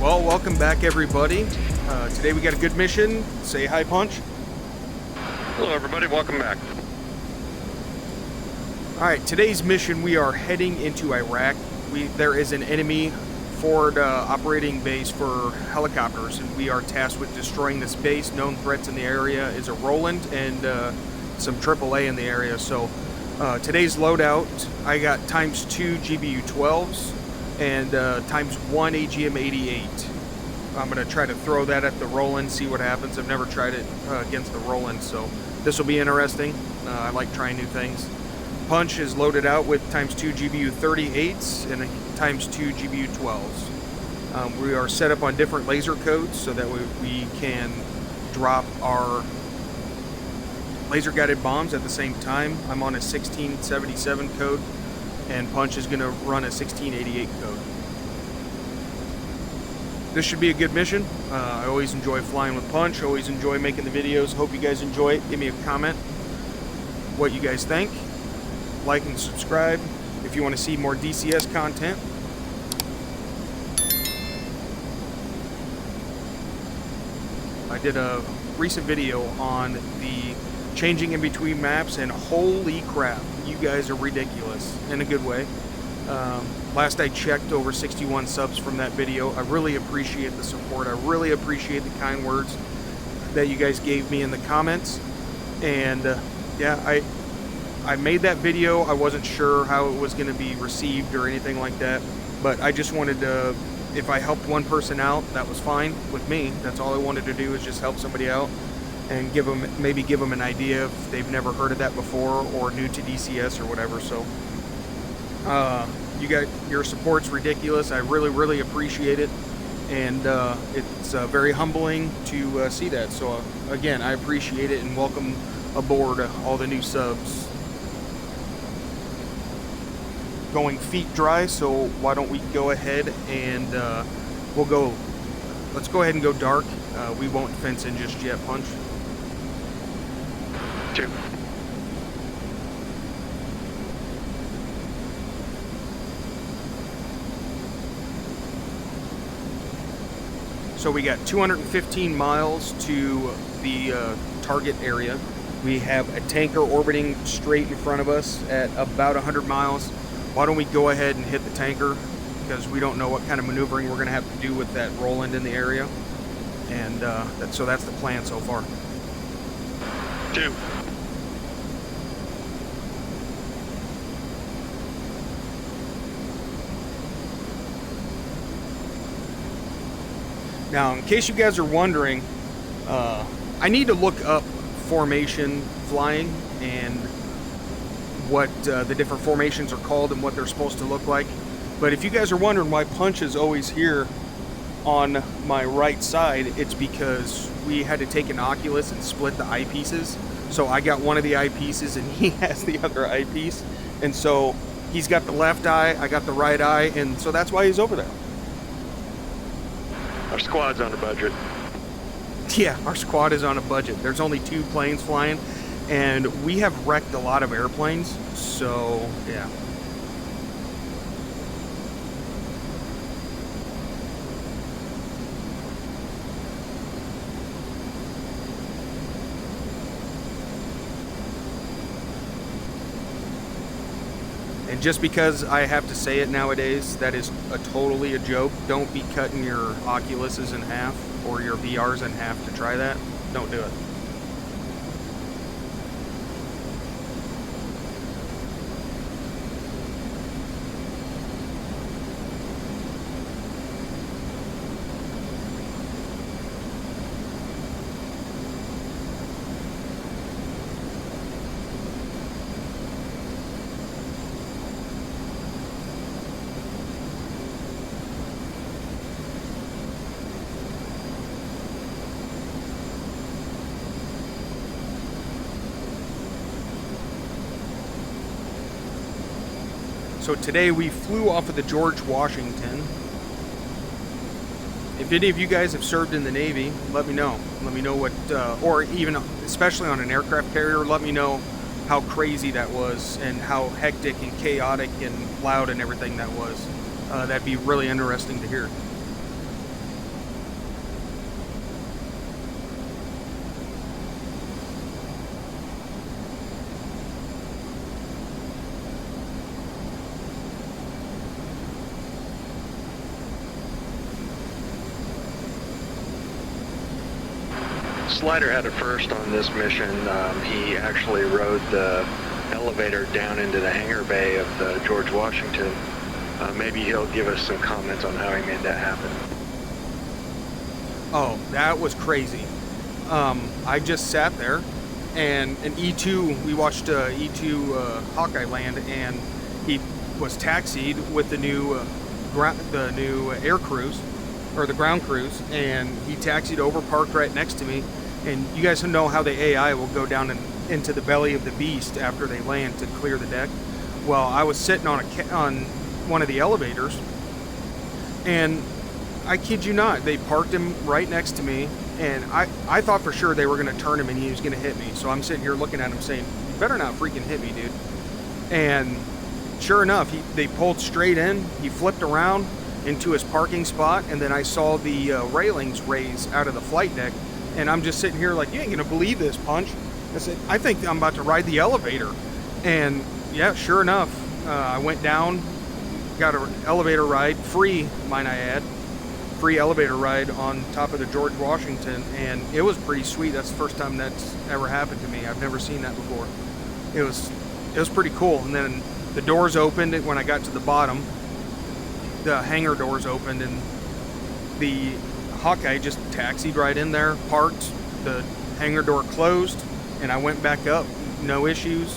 Well, welcome back, everybody. Today we got a good mission. Say hi, Punch. Hello, everybody. Welcome back. All right, today's mission, we are heading into Iraq. There is an enemy forward operating base for helicopters, and we are tasked with destroying this base. Known threats in the area is a Roland and some AAA in the area. So today's loadout, I got ×2 GBU-12s and ×1 AGM-88. I'm going to try to throw that at the Roland, see what happens. I've never tried it against the Roland, so this will be interesting. I like trying new things. Punch is loaded out with ×2 GBU-38s and ×2 GBU-12s. We are set up on different laser codes so that we can drop our laser guided bombs at the same time. I'm on a 1677 code, and Punch is going to run a 1688 code. This should be a good mission. I always enjoy flying with Punch, always enjoy making the videos. Hope you guys enjoy it. Give me a comment what you guys think. Like and subscribe if you want to see more DCS content. I did a recent video on the changing in between maps, and holy crap, you guys are ridiculous in a good way. Last I checked, over 61 subs from that video. I really appreciate the support. I really appreciate the kind words that you guys gave me in the comments. And yeah, I made that video. I wasn't sure how it was going to be received or anything like that, but I just wanted to, if I helped one person out, that was fine with me. That's all I wanted to do, is just help somebody out and maybe give them an idea if they've never heard of that before or new to DCS or whatever. So your support's ridiculous. I really appreciate it, and it's very humbling to see that. So again, I appreciate it, and welcome aboard all the new subs. Going feet dry, so why don't we go ahead and let's go ahead and go dark. We won't fence in just yet, Punch. 2. So we got 215 miles to the target area. We have a tanker orbiting straight in front of us at about 100 miles. Why don't we go ahead and hit the tanker, because we don't know what kind of maneuvering we're going to have to do with that Roland in the area. And so that's the plan so far. 2. Now, in case you guys are wondering, I need to look up formation flying and what the different formations are called and what they're supposed to look like. But if you guys are wondering why Punch is always here on my right side, it's because we had to take an Oculus and split the eyepieces. So I got one of the eyepieces and he has the other eyepiece. And so he's got the left eye, I got the right eye, and so that's why he's over there. Our squad's on a budget. Yeah, our squad is on a budget. There's only 2 planes flying, and we have wrecked a lot of airplanes, so yeah. And just because I have to say it nowadays, that is totally a joke. Don't be cutting your Oculuses in half or your VRs in half to try that. Don't do it. So today we flew off of the George Washington. If any of you guys have served in the Navy, let me know. Let me know what, or even especially on an aircraft carrier, let me know how crazy that was and how hectic and chaotic and loud and everything that was. That'd be really interesting to hear. Slider had it first on this mission. He actually rode the elevator down into the hangar bay of the George Washington. Maybe he'll give us some comments on how he made that happen. Oh, that was crazy. I just sat there, and an E2, we watched E2 Hawkeye land, and he was taxied with the new air cruise, or the ground cruise, and he taxied over, parked right next to me. And you guys know how the AI will go down into the belly of the beast after they land to clear the deck. Well, I was sitting on one of the elevators, and I kid you not, they parked him right next to me, and I thought for sure they were going to turn him and he was going to hit me. So I'm sitting here looking at him saying, you better not freaking hit me, dude. And sure enough, they pulled straight in, he flipped around into his parking spot, and then I saw the railings raise out of the flight deck, and I'm just sitting here like, you ain't going to believe this, Punch. I said, I think I'm about to ride the elevator. And yeah, sure enough, I went down, got an elevator ride, free, might I add, free elevator ride on top of the George Washington, and it was pretty sweet. That's the first time that's ever happened to me. I've never seen that before. It was pretty cool. And then the doors opened when I got to the bottom. The hangar doors opened, and the Hawkeye just taxied right in there, parked, the hangar door closed, and I went back up, no issues.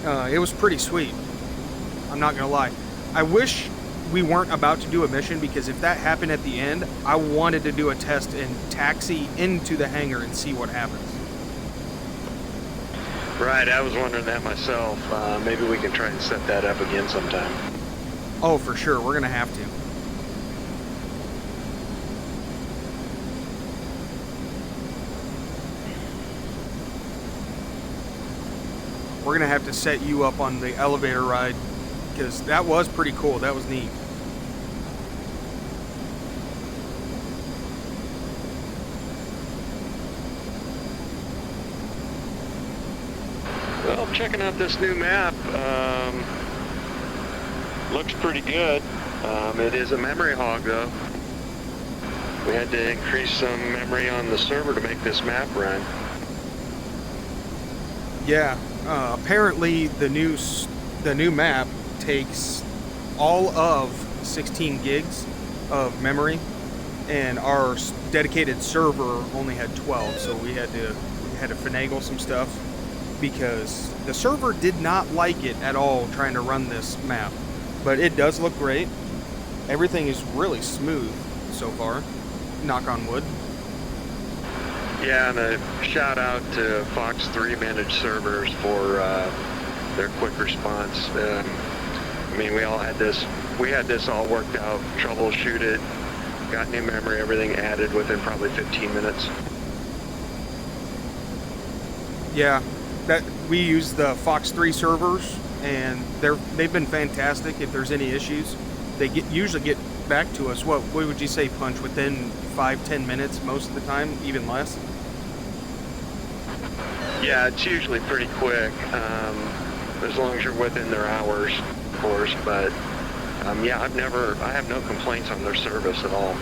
It was pretty sweet. I'm not gonna lie. I wish we weren't about to do a mission, because if that happened at the end, I wanted to do a test and taxi into the hangar and see what happens. Right, I was wondering that myself. Maybe we can try and set that up again sometime. Oh, for sure, we're gonna have to. We're gonna have to set you up on the elevator ride, because that was pretty cool. That was neat. Well, checking out this new map, looks pretty good. It is a memory hog, though. We had to increase some memory on the server to make this map run. Yeah, apparently the new map takes all of 16 gigs of memory, and our dedicated server only had 12, so we had to finagle some stuff, because the server did not like it at all trying to run this map. But it does look great. Everything is really smooth so far, knock on wood. Yeah, and a shout out to Fox 3 managed servers for their quick response. I mean, we had this all worked out, troubleshoot it, got new memory, everything added within probably 15 minutes. Yeah, that we use the Fox 3 servers, and they've been fantastic. If there's any issues, they usually get back to us. What would you say, Punch? Within 5-10 minutes most of the time, even less? Yeah, it's usually pretty quick, as long as you're within their hours, of course. But yeah, I have no complaints on their service at all.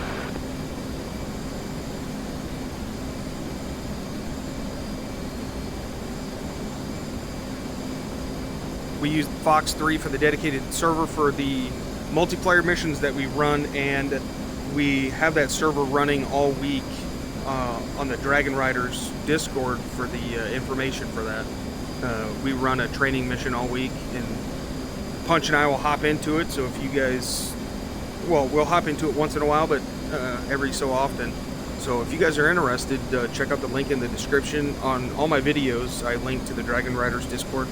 We use Fox 3 for the dedicated server for the multiplayer missions that we run, and we have that server running all week on the Dragon Riders Discord for the information for that. We run a training mission all week, and Punch and I will hop into it, so if you guys, well, we'll hop into it once in a while, but every so often. So if you guys are interested, check out the link in the description. On all my videos, I link to the Dragon Riders Discord.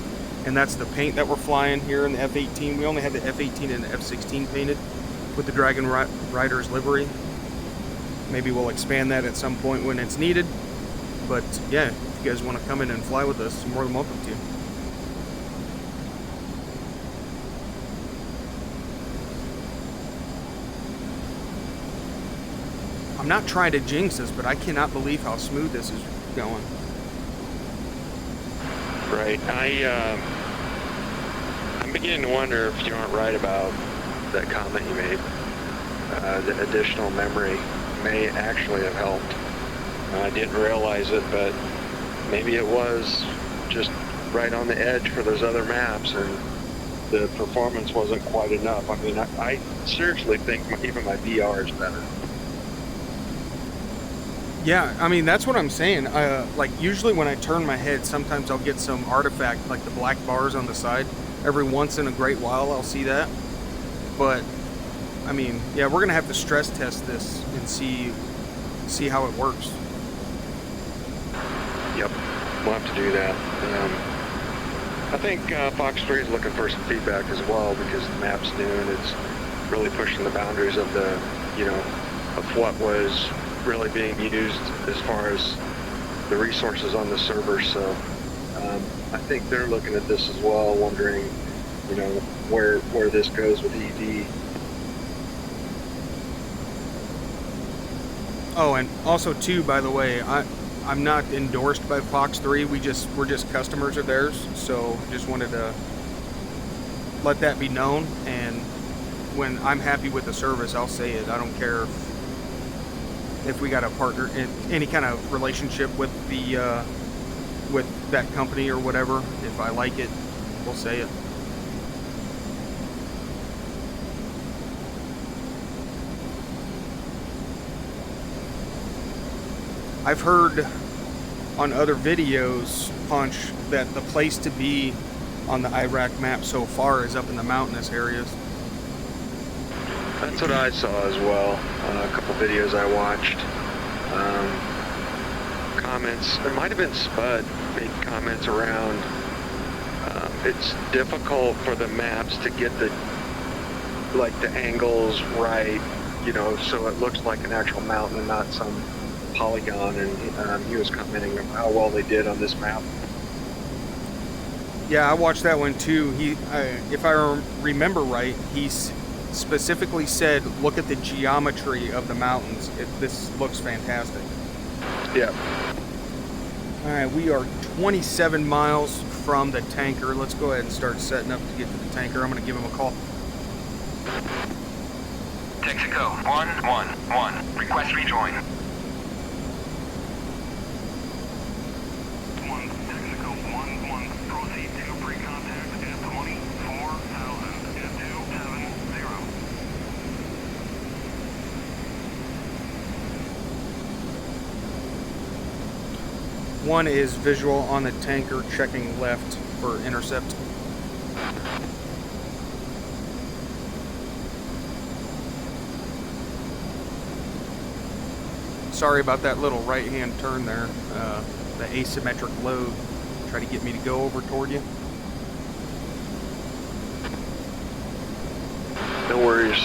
And that's the paint that we're flying here in the F-18. We only had the F-18 and the F-16 painted with the Dragon Riders livery. Maybe we'll expand that at some point when it's needed. But yeah, if you guys want to come in and fly with us, you're more than welcome to. I'm not trying to jinx this, but I cannot believe how smooth this is going. Right. I'm beginning to wonder if you aren't right about that comment you made. The additional memory may actually have helped. I didn't realize it, but maybe it was just right on the edge for those other maps, and the performance wasn't quite enough. I mean, I seriously think even my VR is better. Yeah, I mean, that's what I'm saying. Like, usually when I turn my head, sometimes I'll get some artifact, like the black bars on the side. Every once in a great while, I'll see that. But, I mean, yeah, we're going to have to stress test this and see how it works. Yep, we'll have to do that. I think Fox 3 is looking for some feedback as well, because the map's new and it's really pushing the boundaries of the, of what was really being used as far as the resources on the server. So I think they're looking at this as well, wondering, where this goes with ED. Oh, and also too, by the way, I'm not endorsed by Fox 3. We're just customers of theirs, so just wanted to let that be known. And when I'm happy with the service, I'll say it. I don't care if we got a partner in any kind of relationship with the with that company or whatever. If I like it, we'll say it. I've heard on other videos, Punch, that the place to be on the Iraq map so far is up in the mountainous areas. That's what I saw as well. A couple videos I watched. Comments, it might have been Spud, made comments around it's difficult for the maps to get the angles right, so it looks like an actual mountain and not some polygon. And he was commenting on how well they did on this map. Yeah, I watched that one too. If I remember right, he specifically said, look at the geometry of the mountains. This looks fantastic. Yeah. All right, we are 27 miles from the tanker. Let's go ahead and start setting up to get to the tanker. I'm going to give him a call. Texaco 111. Request rejoin. Proceed to pre-contact at 24,000 at 270. One is visual on the tanker, checking left for intercept. Sorry about that little right-hand turn there. The asymmetric load. Try to get me to go over toward you. No worries.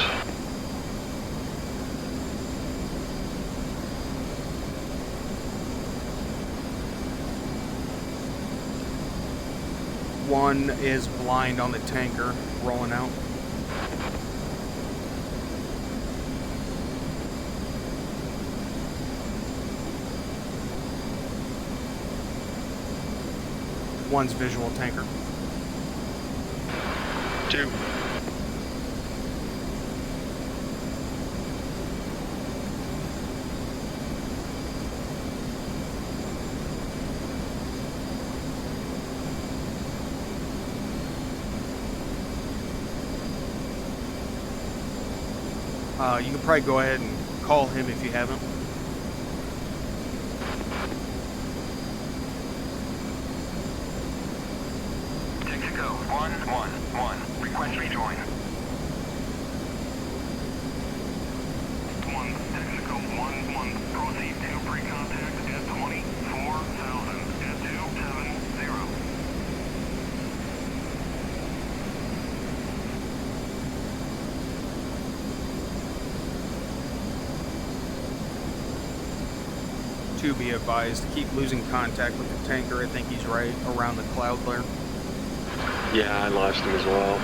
One is blind on the tanker, rolling out. One's visual tanker. 2. You can probably go ahead and call him if you haven't. Texaco 111. Request rejoin. Texaco 111. Proceed to pre-contact at 24,000 at 270. To be advised, keep losing contact with the tanker. I think he's right around the cloud there. Yeah, I lost him as well.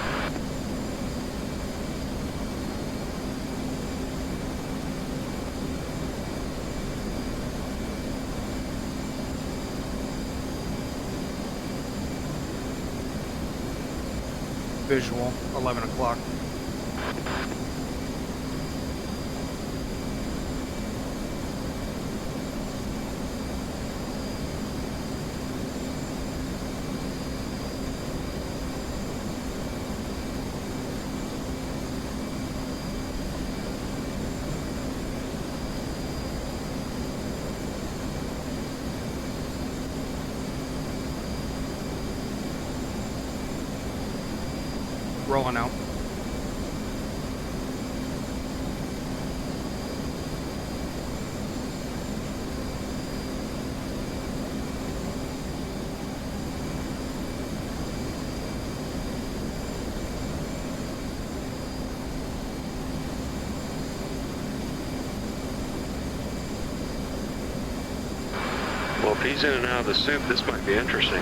Visual, 11 o'clock. Rolling out. Well, if he's in and out of the soup, this might be interesting.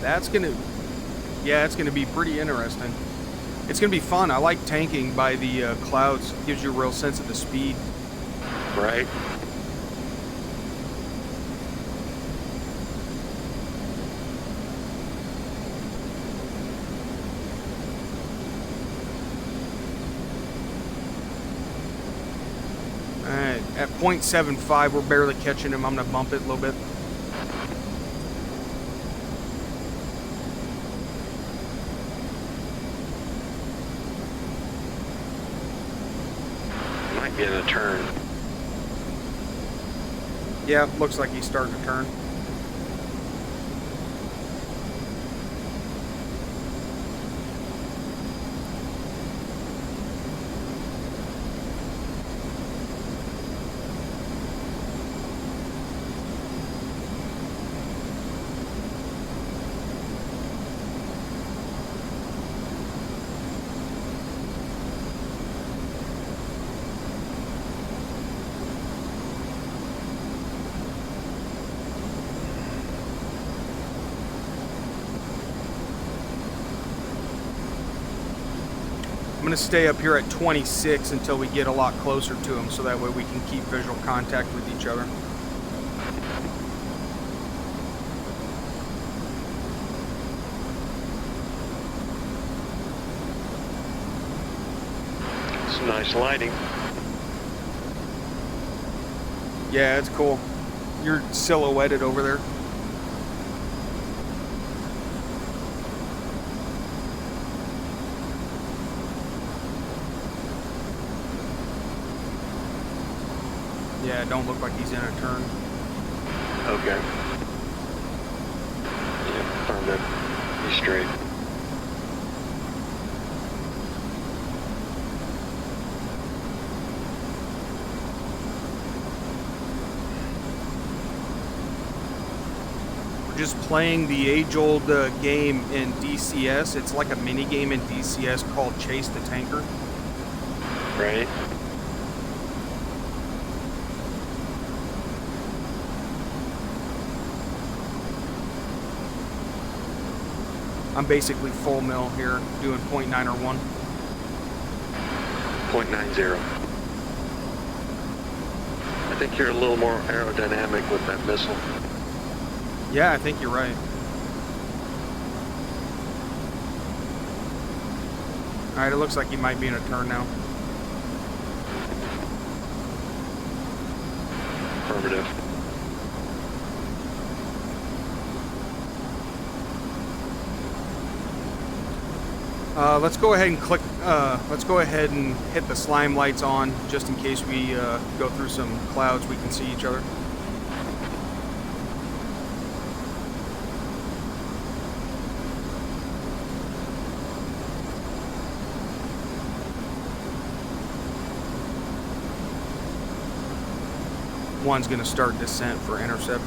That's gonna, yeah, it's gonna be pretty interesting. It's gonna be fun. I like tanking by the clouds. It gives you a real sense of the speed. Right? Alright, at 0.75, we're barely catching him. I'm gonna bump it a little bit. Might be in a turn. Yeah, looks like he's starting to turn. I'm going to stay up here at 26 until we get a lot closer to him, so that way we can keep visual contact with each other. Some nice lighting. Yeah, it's cool. You're silhouetted over there. Yeah, it don't look like he's in a turn. Okay. Yeah, affirmative. He's straight. We're just playing the age-old game in DCS. It's like a mini game in DCS called Chase the Tanker. Right? I'm basically full mill here, doing 0.9 or 1. 0.90. I think you're a little more aerodynamic with that missile. Yeah, I think you're right. Alright, it looks like he might be in a turn now. Affirmative. Let's go ahead and click, let's go ahead and hit the slime lights on, just in case we go through some clouds, we can see each other. One's gonna start descent for intercept.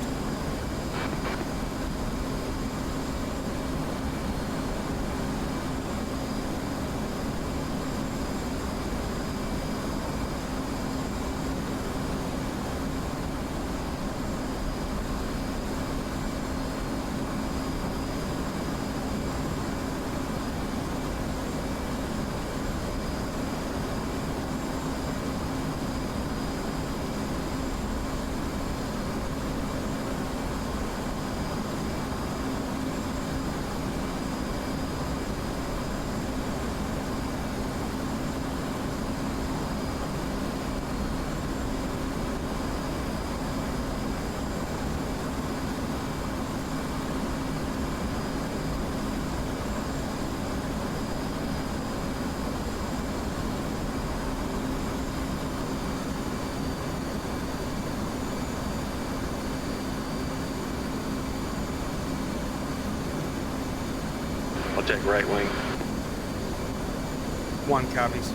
I'll take right wing. 1 copies.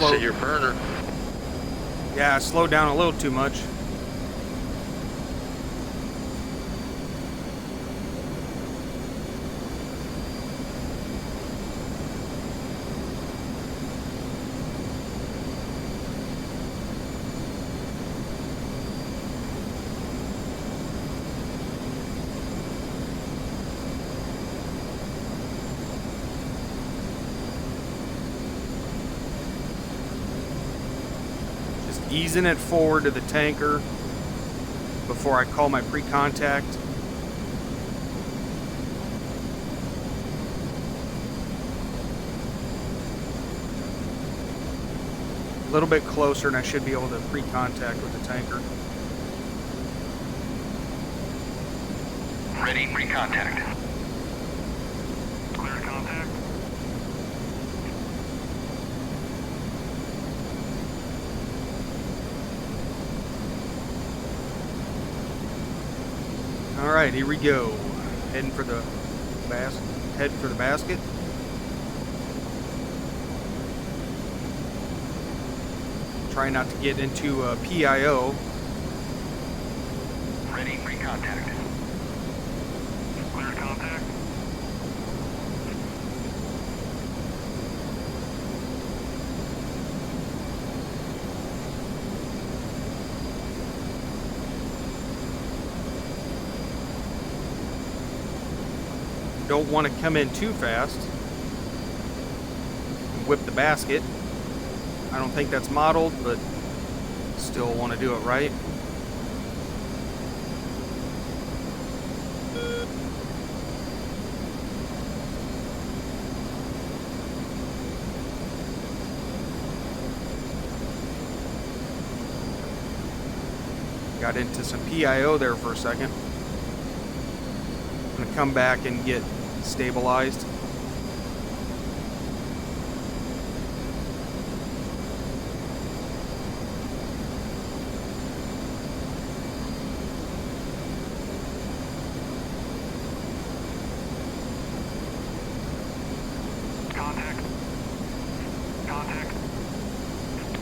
I see your burner. Yeah, I slowed down a little too much. Easing it forward to the tanker before I call my pre-contact. A little bit closer and I should be able to pre-contact with the tanker. Ready, pre-contact. Clear contact. All right, here we go. Heading for the basket. Try not to get into PIO. Ready, pre-contact. Clear contact. Don't want to come in too fast and whip the basket. I don't think that's modeled, but still want to do it right. Got into some PIO there for a second. I'm going to come back and get stabilized. Contact. Contact.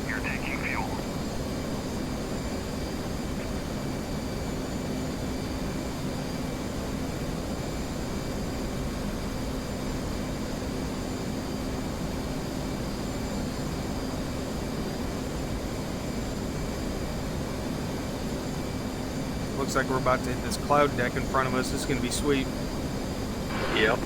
You're taking fuel. Looks like we're about to hit this cloud deck in front of us. This is going to be sweet. Yep.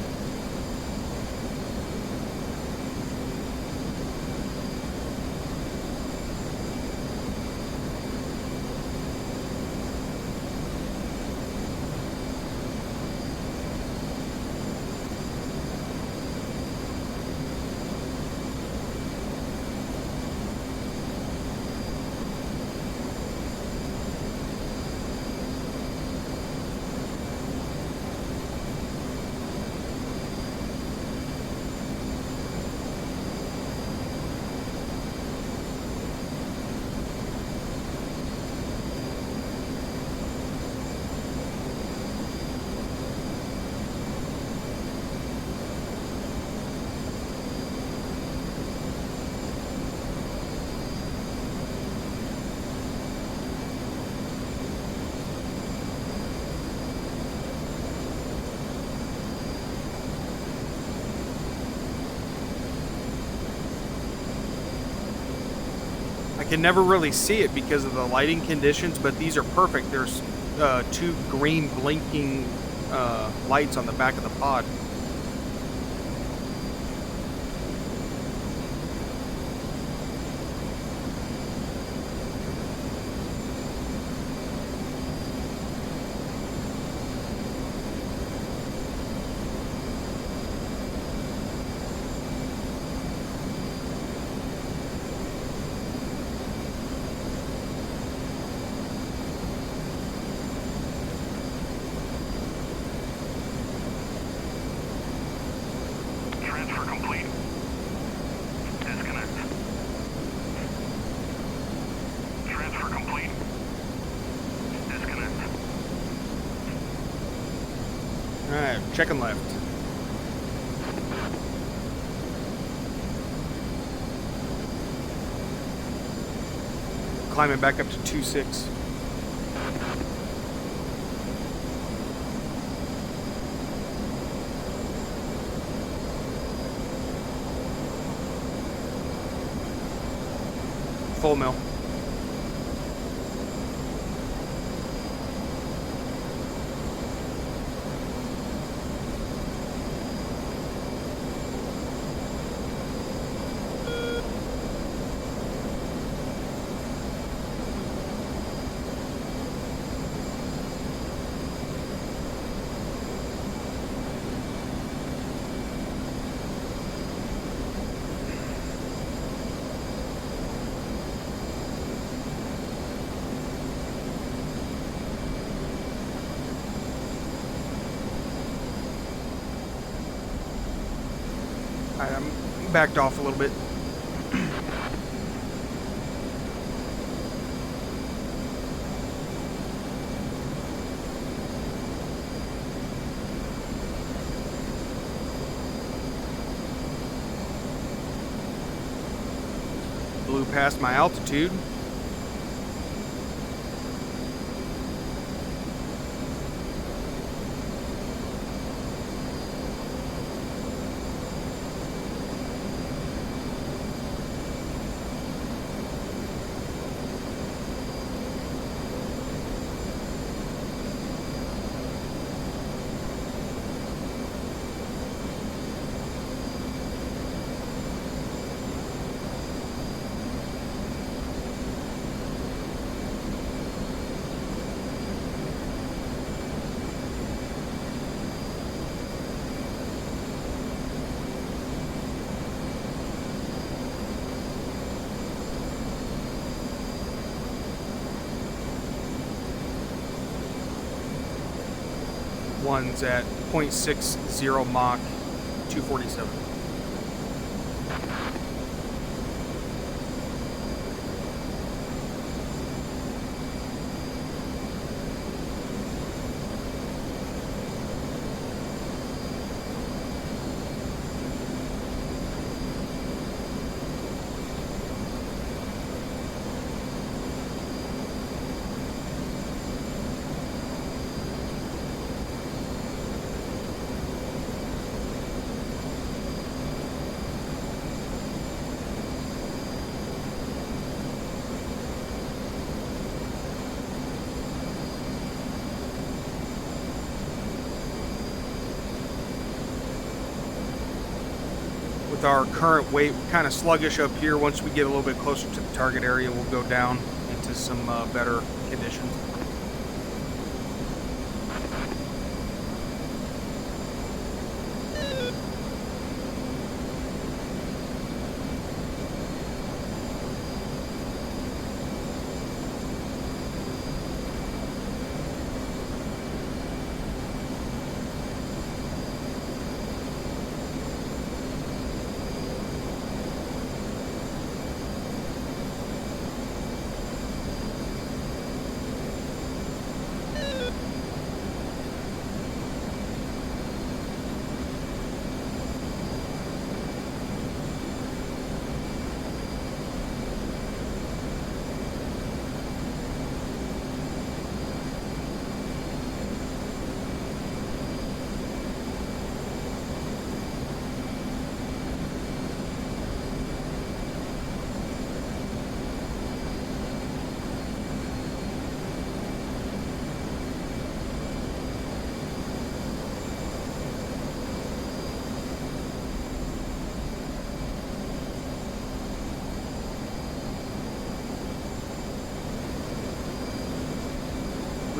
I can never really see it because of the lighting conditions, but these are perfect. There's two green blinking lights on the back of the pod. Transfer complete. Disconnect. Transfer complete. Disconnect. Alright, checking left. Climbing back up to 2.6. Full mill. Alright, I'm backed off a little bit. Blew past my altitude. One's at 0.60 Mach 247. With our current weight, we're kind of sluggish up here. Once we get a little bit closer to the target area, we'll go down into some better conditions.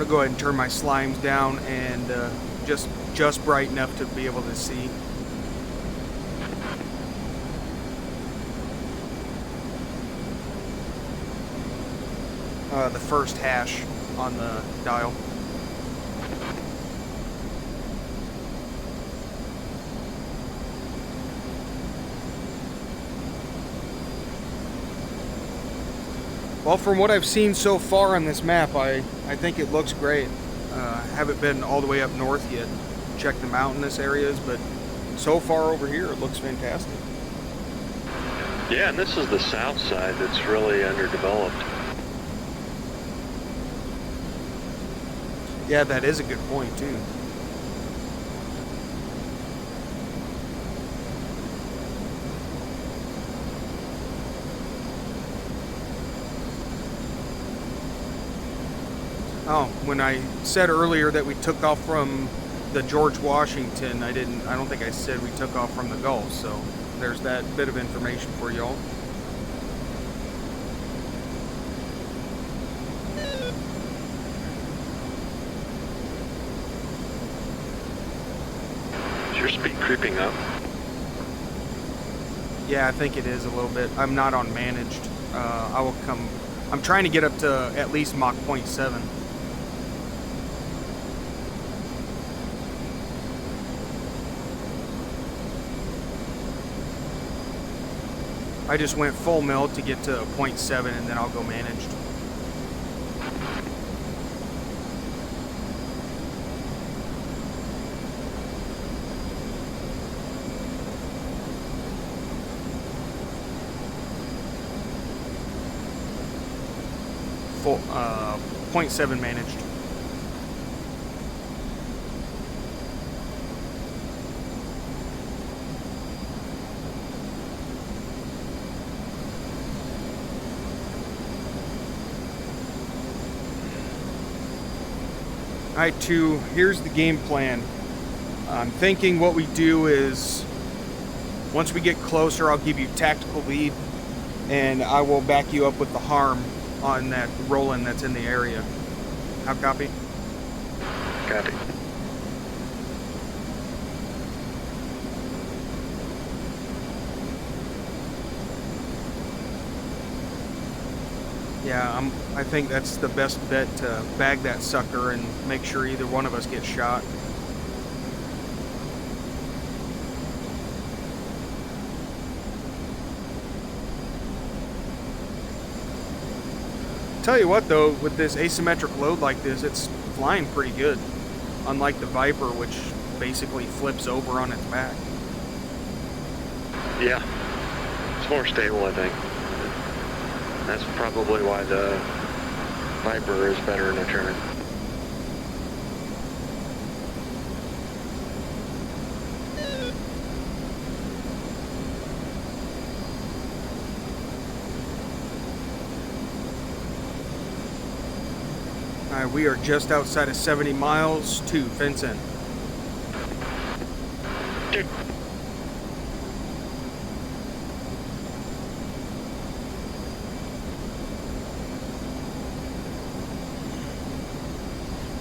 gonna go ahead and turn my slimes down and just bright enough to be able to see. The first hash on the dial. Well, from what I've seen so far on this map, I think it looks great. Haven't been all the way up north yet, check the mountainous areas, but so far over here it looks fantastic. Yeah, and this is the south side that's really underdeveloped. Yeah, that is a good point too. Oh, when I said earlier that we took off from the George Washington, I don't think I said we took off from the Gulf, so there's that bit of information for y'all. Is your speed creeping up? Yeah, I think it is a little bit. I'm not on managed. I'm trying to get up to at least Mach 0.7. I just went full mil to get to 0.7 and then I'll go managed. Full 0.7 managed. Alright, two, here's the game plan. I'm thinking what we do is, once we get closer, I'll give you tactical lead, and I will back you up with the harm on that Roland that's in the area. How copy? Copy. Yeah, I think that's the best bet, to bag that sucker and make sure either one of us gets shot. Tell you what though, with this asymmetric load like this, it's flying pretty good. Unlike the Viper, which basically flips over on its back. Yeah, it's more stable, I think. That's probably why the Viper is better in a turn. Alright, we are just outside of 70 miles to fence in. Dude.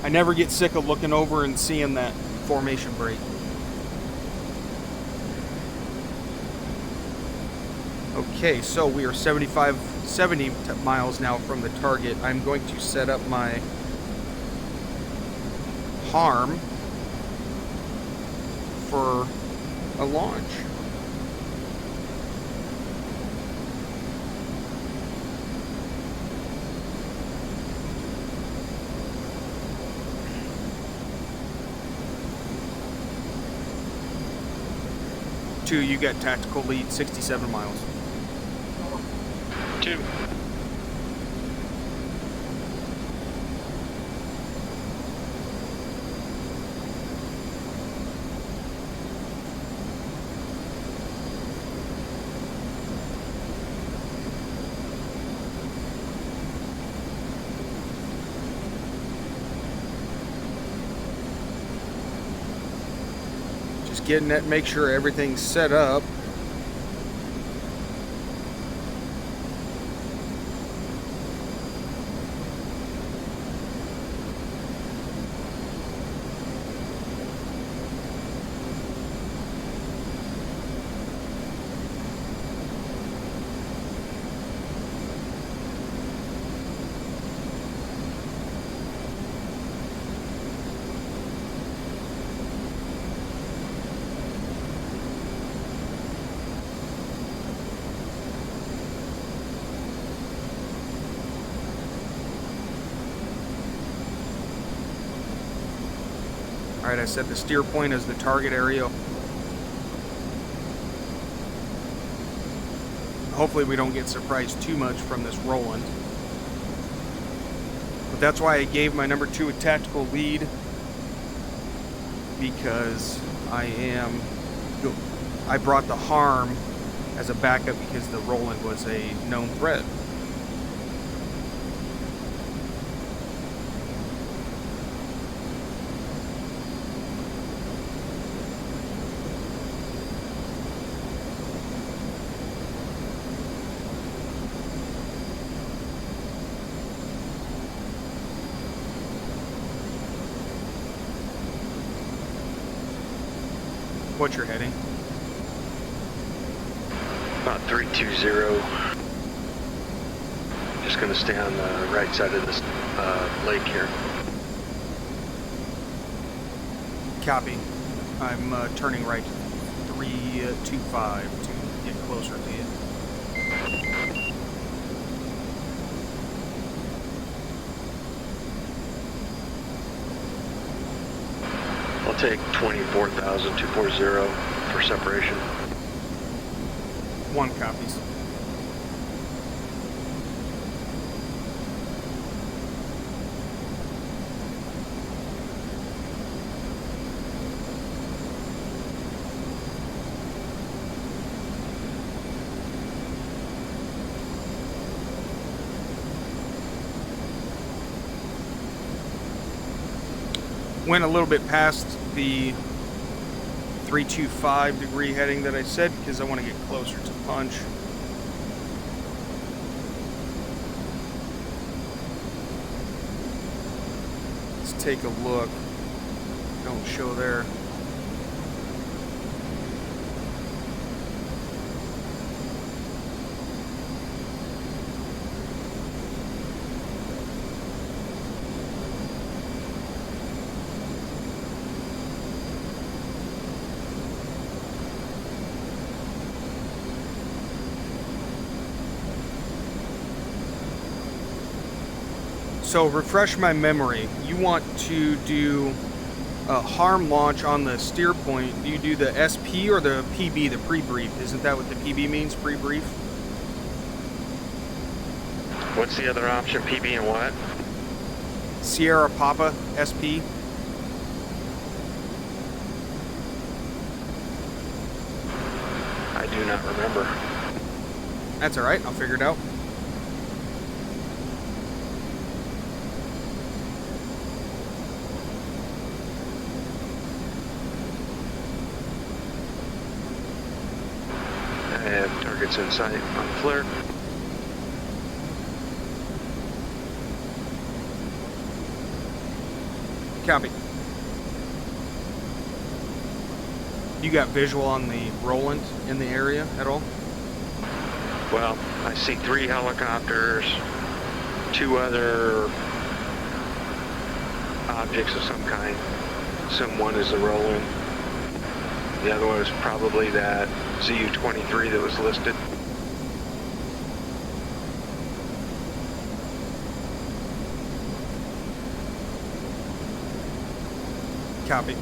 I never get sick of looking over and seeing that formation break. Okay, so we are 70 miles now from the target. I'm going to set up my harm for a launch. Two, you got tactical lead, 67 miles. 2. Just getting that, make sure everything's set up. Alright, I set the steer point as the target area. Hopefully we don't get surprised too much from this Roland. But that's why I gave my number 2 a tactical lead, because I brought the harm as a backup because the Roland was a known threat. What's your heading? About 320. Just going to stay on the right side of this lake here. Copy. I'm turning right 325 to get closer to you. I'll take 24,240 for separation. 1 copies. Went a little bit past the 325 degree heading that I said because I want to get closer to punch. Let's take a look. Don't show there. So refresh my memory. You want to do a harm launch on the steer point. Do you do the SP or the PB, the pre-brief? Isn't that what the PB means, pre-brief? What's the other option? PB and what? Sierra Papa, SP. I do not remember. That's all right. I'll figure it out. I have targets in sight on the flare. Copy. You got visual on the Roland in the area at all? Well, I see 3 helicopters, 2 other objects of some kind. One is the Roland. The other one is probably that ZU-23 that was listed. Copy.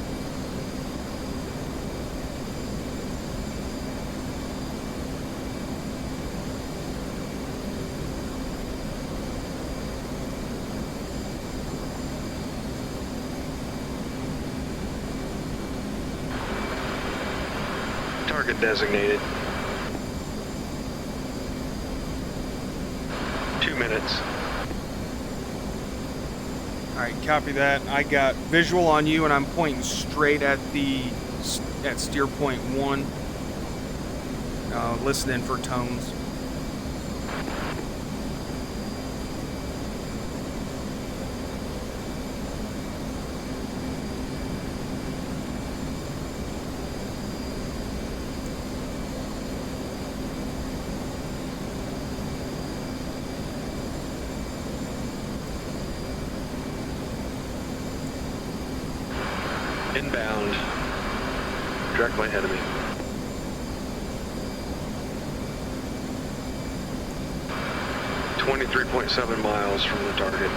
Target designated. 2 minutes. Alright, copy that. I got visual on you and I'm pointing straight at steer point 1. Listening for tones. Inbound, directly ahead of me. .7 miles from the target.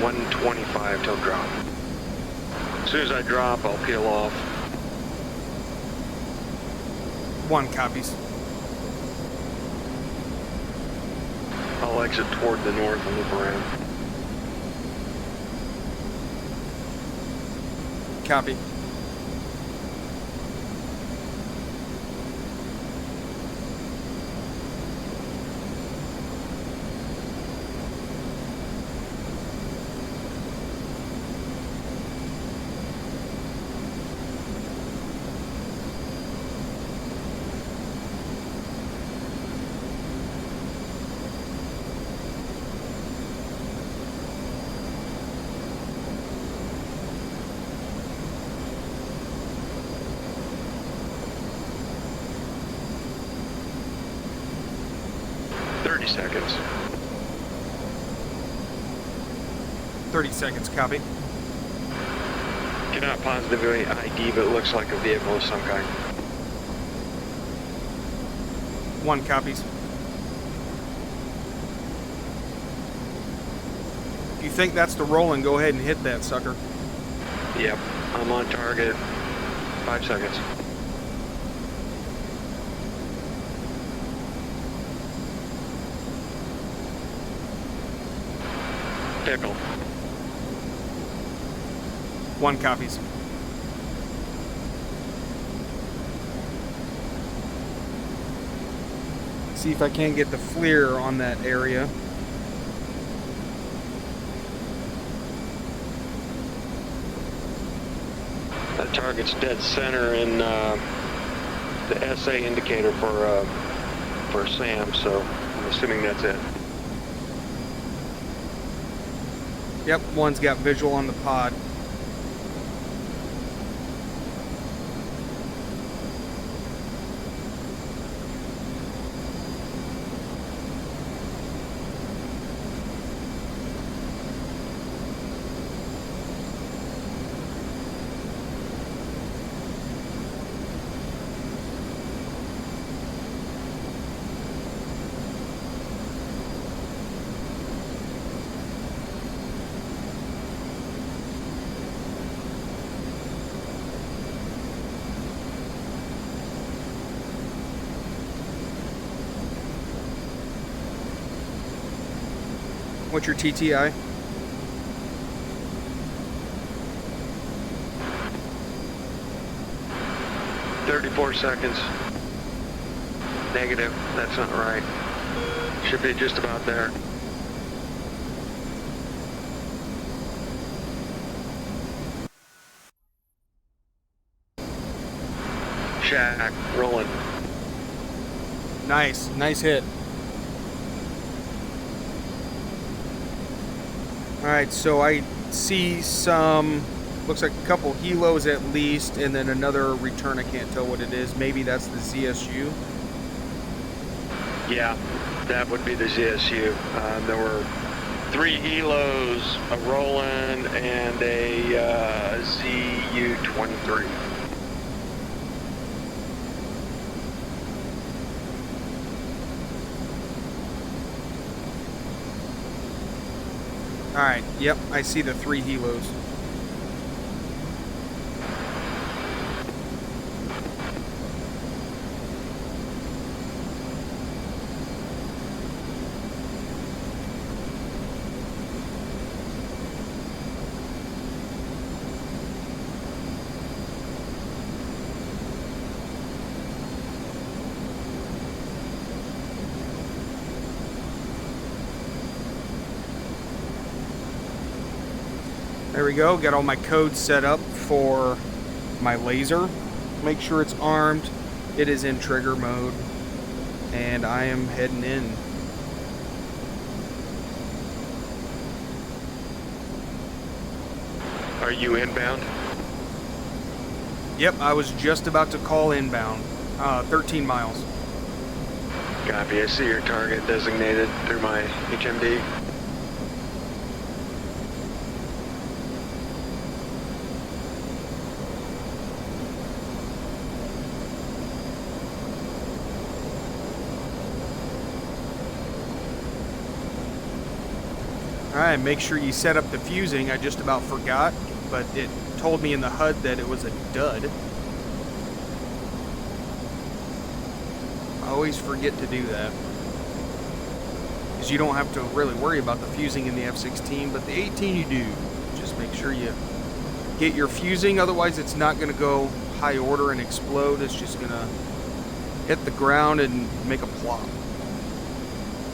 125 till drop. soon as I drop, I'll peel off. 1 copies. I'll exit toward the north and loop around. Copy. Seconds. 30 seconds, copy. Cannot positively ID, but it looks like a vehicle of some kind. 1 copies. If you think that's the Roland, go ahead and hit that sucker. Yep, I'm on target. 5 seconds. Pickle. 1 copies. See if I can't get the FLIR on that area. That target's dead center in the SA indicator for SAM, so I'm assuming that's it. Yep, 1's got visual on the pod. What's your TTI? "34 seconds. Negative. That's not right. Should be just about there." Shack, rolling. Nice, nice hit. Alright, so I see some, looks like a couple helos at least, and then another return. I can't tell what it is. Maybe that's the ZSU. Yeah, that would be the ZSU. There were 3 helos, a Roland, and a ZU-23. Alright, yep, I see the 3 helos. There we go, got all my codes set up for my laser. Make sure it's armed. It is in trigger mode. And I am heading in. Are you inbound? Yep, I was just about to call inbound. 13 miles. Copy. I see your target designated through my HMD. Alright, make sure you set up the fusing. I just about forgot, but it told me in the HUD that it was a dud. I always forget to do that. Because you don't have to really worry about the fusing in the F-16, but the 18 you do. Just make sure you get your fusing, otherwise it's not going to go high order and explode. It's just going to hit the ground and make a plop.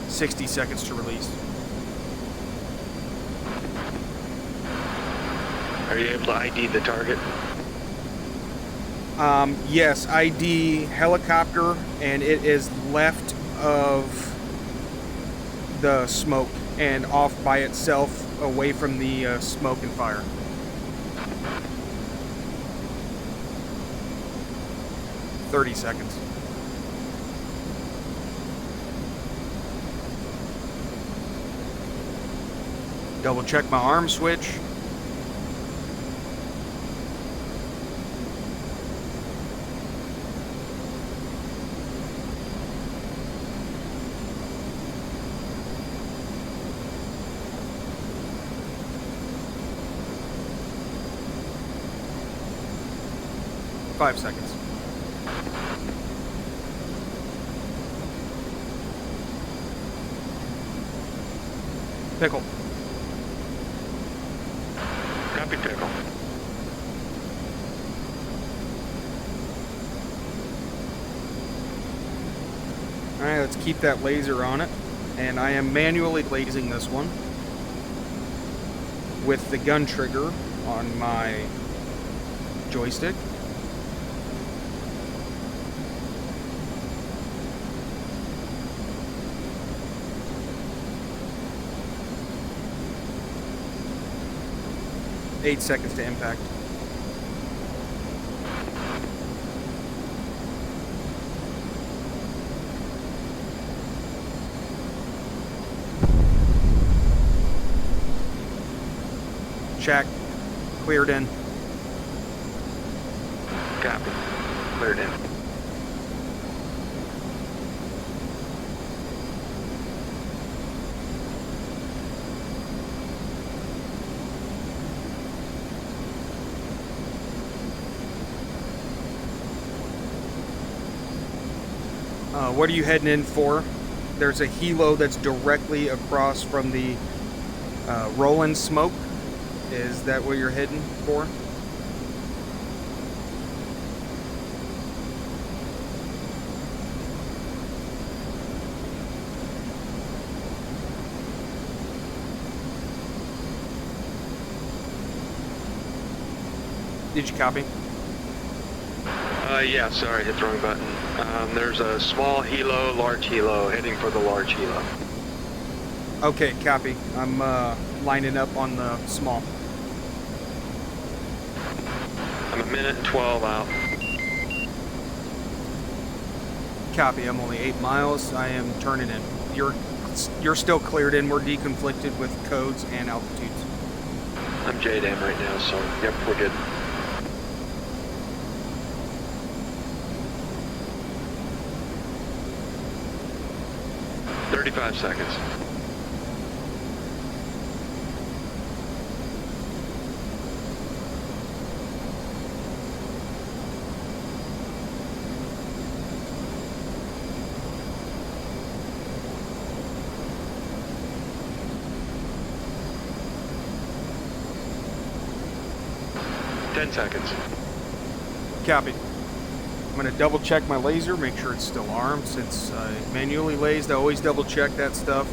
60 seconds to release. Are you able to ID the target? Yes, ID helicopter, and it is left of the smoke and off by itself away from the smoke and fire. "30 seconds. Double check my arm switch. Five seconds. Pickle. Copy, Pickle. Alright, let's keep that laser on it. And I am manually lasing this one with the gun trigger on my joystick. Eight seconds to impact. Check. Cleared in. Copy. Cleared in. What are you heading in for? There's a helo that's directly across from the Roland smoke. Is that what you're heading for? Did you copy? Yeah, sorry, hit the wrong button. There's a small helo, large helo, heading for the large helo. Okay, copy. I'm lining up on the small. I'm a minute and 12 out. Copy. I'm only 8 miles. I am turning in. You're still cleared in. We're deconflicted with codes and altitudes. I'm JDAM right now, so yep, we're good. "35 seconds. "10 seconds. Copy. I'm going to double check my laser, make sure it's still armed. Since I manually lased, I always double check that stuff.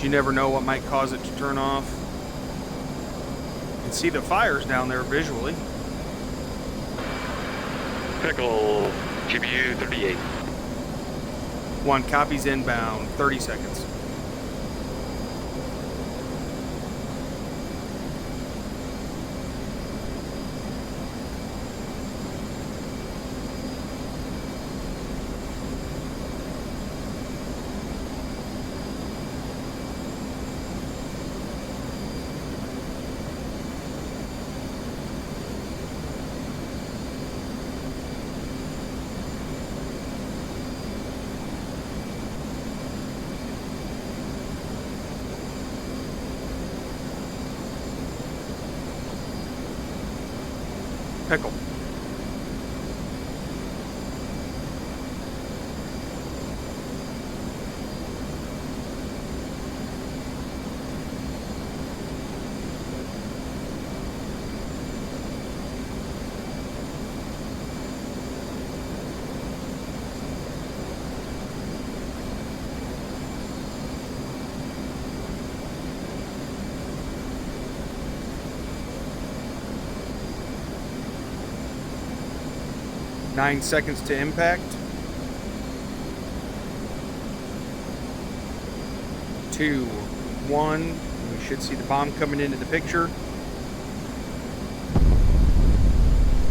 You never know what might cause it to turn off. You can see the fires down there visually. Pickle, GPU 38. 1 copies inbound, 30 seconds. Pickle. Nine seconds to impact. 2, 1. We should see the bomb coming into the picture.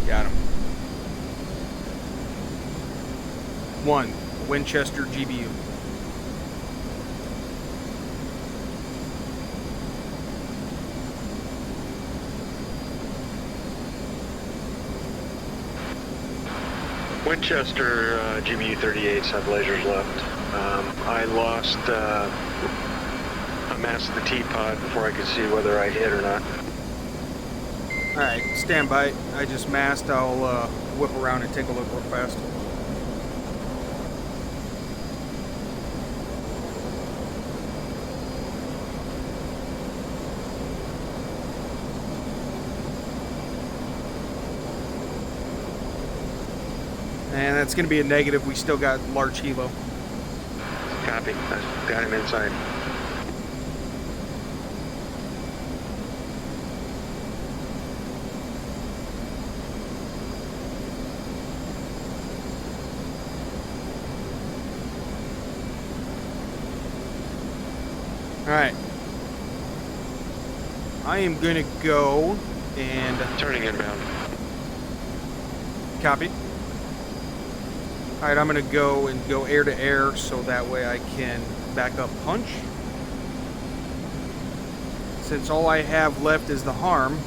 Got him. 1. Winchester GBU. Winchester GBU 38s have lasers left. I lost a mass of the T-pod before I could see whether I hit or not. Alright, stand by. I just masked. I'll whip around and take a look real fast. And that's going to be a negative. We still got large helo. Copy. I got him inside. Alright. I am going to go and... Turning inbound. Copy. Alright, I'm going to go air to air so that way I can back up punch. Since all I have left is the harm.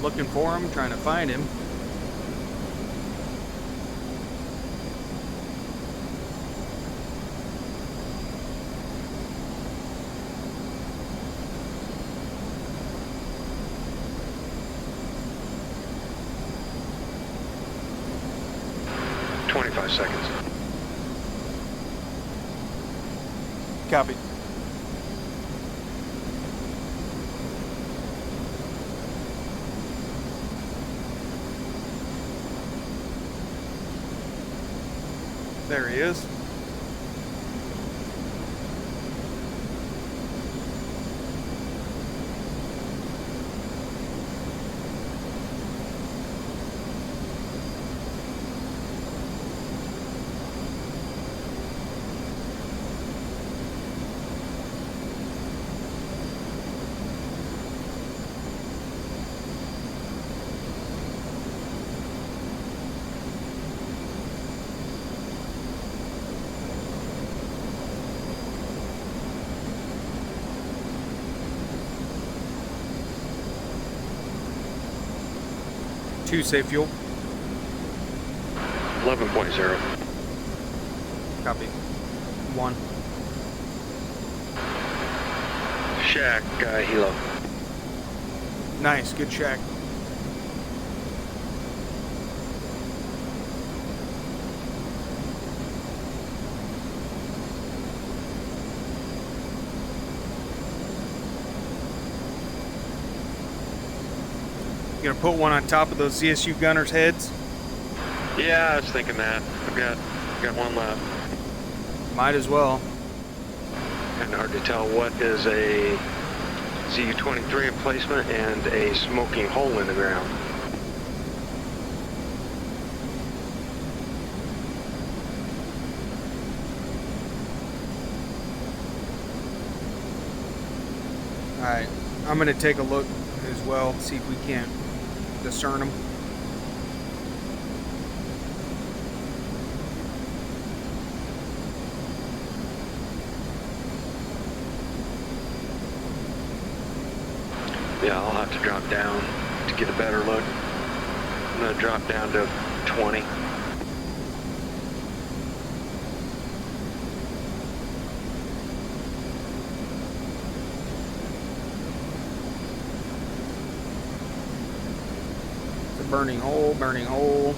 Looking for him, trying to find him. Seconds. Copy. There he is. Two safe fuel. 11.0. Copy. 1. Shack, helo. Nice, good check. You gonna put one on top of those ZSU gunners' heads? Yeah, I was thinking that. I've got one left. Might as well. Kind of hard to tell what is a ZU-23 emplacement and a smoking hole in the ground. I'm going to take a look as well, see if we can't discern them. Yeah, I'll have to drop down to get a better look. I'm going to drop down to 20. It's a burning hole, burning hole.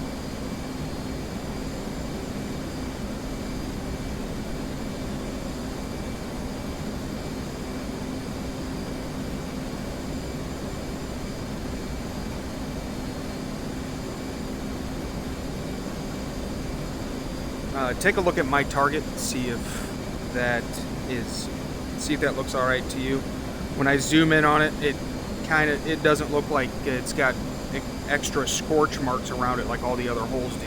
Take a look at my target, see if that looks all right to you. When I zoom in on it, it doesn't look like it's got extra scorch marks around it like all the other holes do.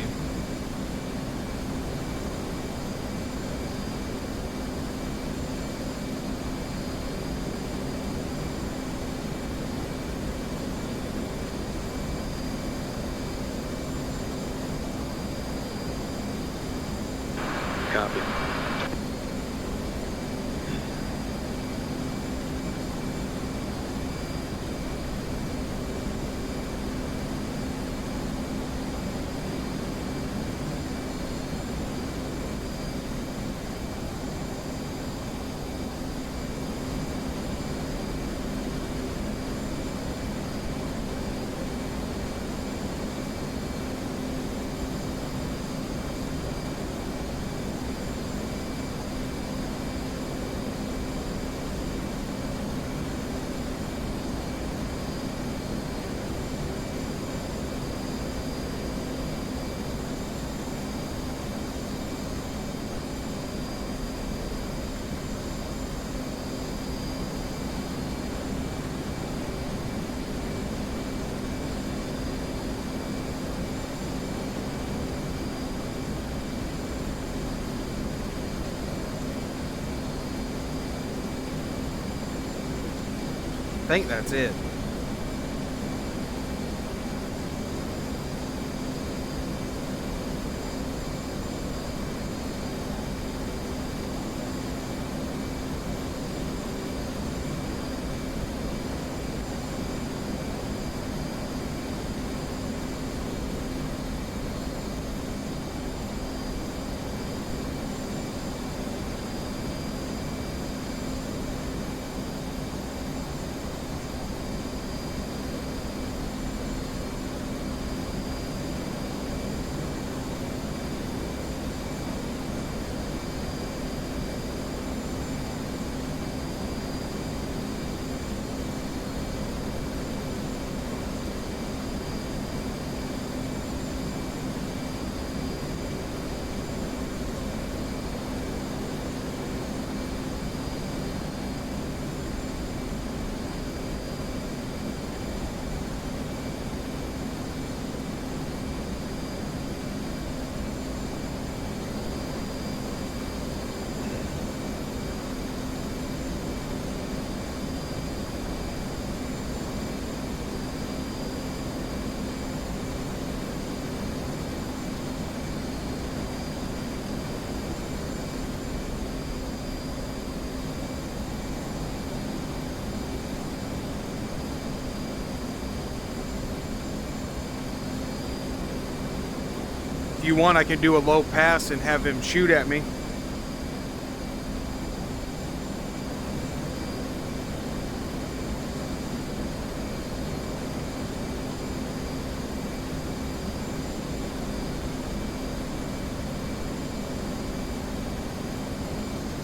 Copy. I think that's it. If you want, I can do a low pass and have him shoot at me.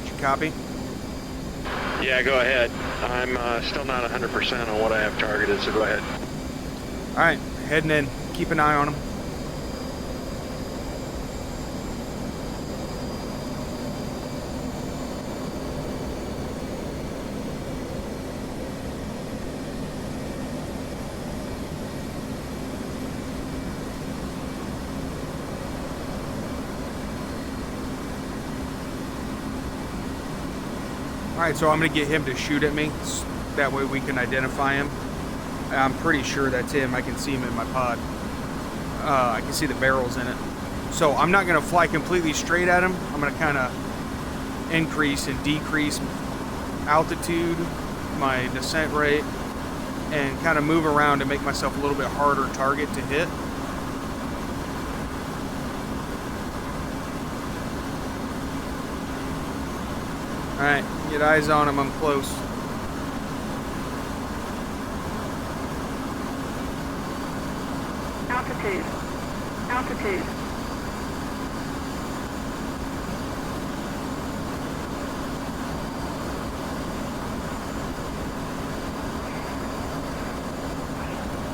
Did you copy? Yeah, go ahead. I'm still not 100% on what I have targeted, so go ahead. All right, heading in. Keep an eye on him. All right, so I'm gonna get him to shoot at me. That way we can identify him. I'm pretty sure that's him. I can see him in my pod. I can see the barrels in it. So I'm not going to fly completely straight at him. I'm going to kind of increase and decrease altitude, my descent rate, and kind of move around to make myself a little bit harder target to hit. Alright, get eyes on him, I'm close. Altitude. Altitude.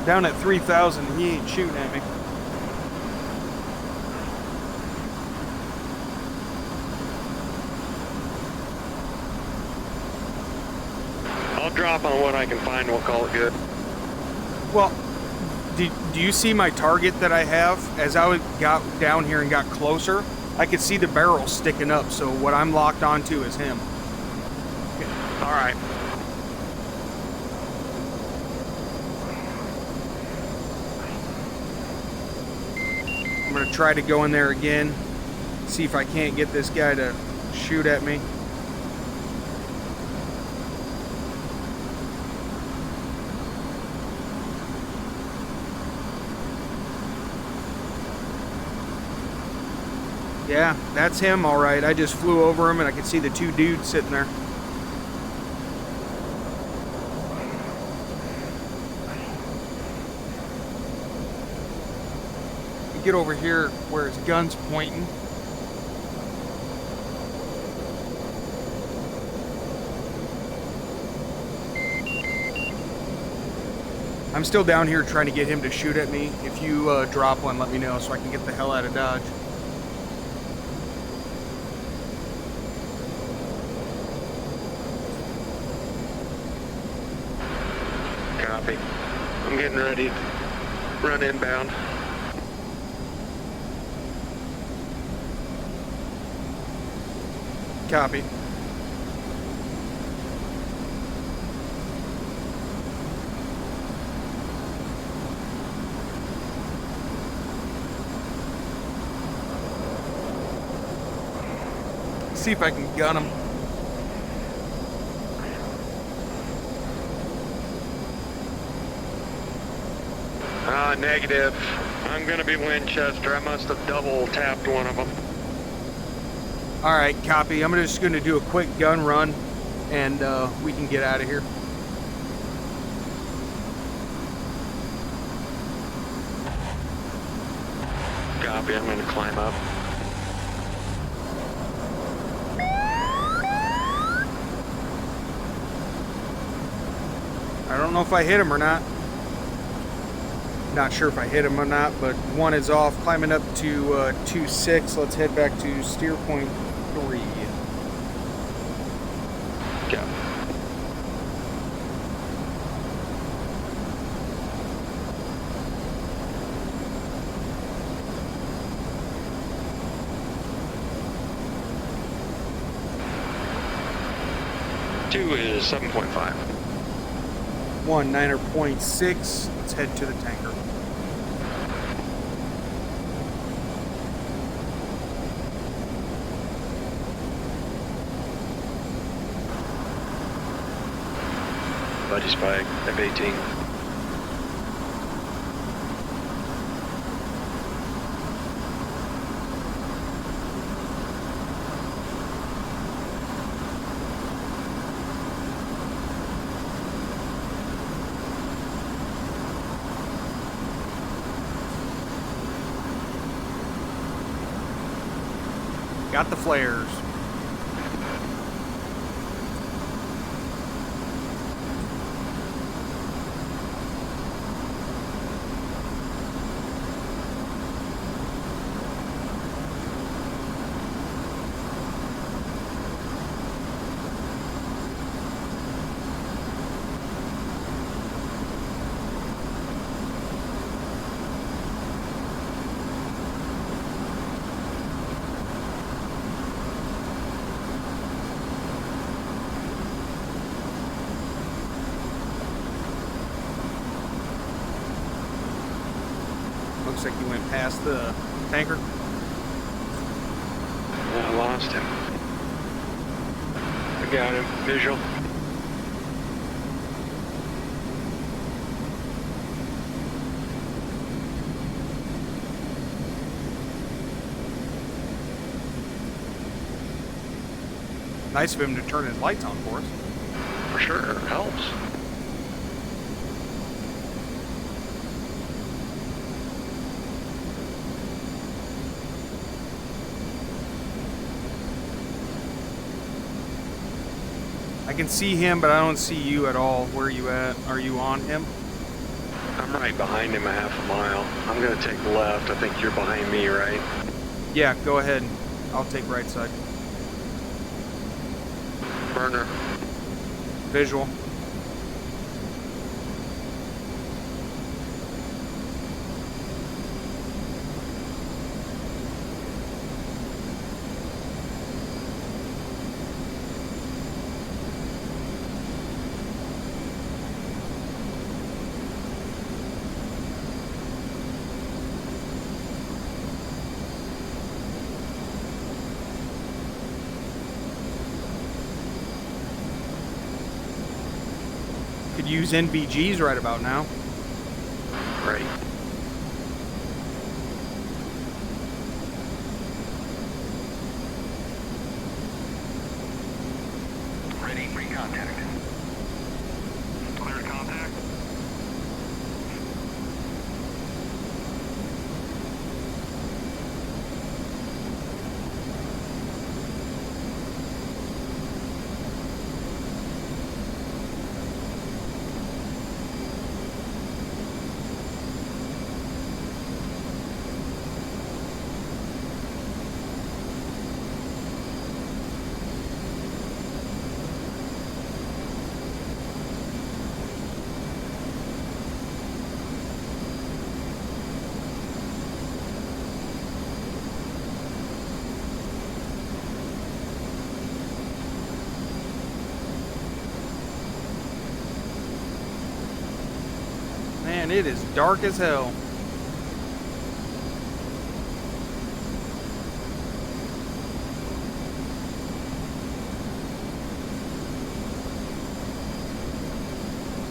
Down at 3,000, he ain't shooting at me. I'll drop on what I can find. We'll call it good. Well, do you see my target that I have? As I got down here and got closer, I could see the barrel sticking up, so what I'm locked onto is him. All right. I'm going to try to go in there again, see if I can't get this guy to shoot at me. Yeah, that's him, all right. I just flew over him and I could see the two dudes sitting there. Get over here where his gun's pointing. I'm still down here trying to get him to shoot at me. If you drop one, let me know so I can get the hell out of Dodge. Copy. I'm getting ready to run inbound. Copy. See if I can gun him. Negative. I'm gonna be Winchester. I must have double tapped one of them. All right, copy. I'm just going to do a quick gun run, and we can get out of here. Copy. I'm gonna climb up. I don't know if I hit him or not. Not sure if I hit him or not, but one is off. Climbing up to 2.6. Let's head back to steer point 3. Yeah. Two is 7.5. 9.6. Let's head to the tanker. Buddy spy, F-18. Got the flares. Looks like he went past the tanker. I lost him. I got him. Visual. Nice of him to turn his lights on for us. For sure. Helps. I can see him, but I don't see you at all. Where are you at? Are you on him? I'm right behind him a half a mile. I'm going to take left. I think you're behind me, right? Yeah, go ahead. I'll take right side. Burner. Visual. Could use NVGs right about now. Right. Ready, pre-contact. Clear to contact. Man, it is dark as hell.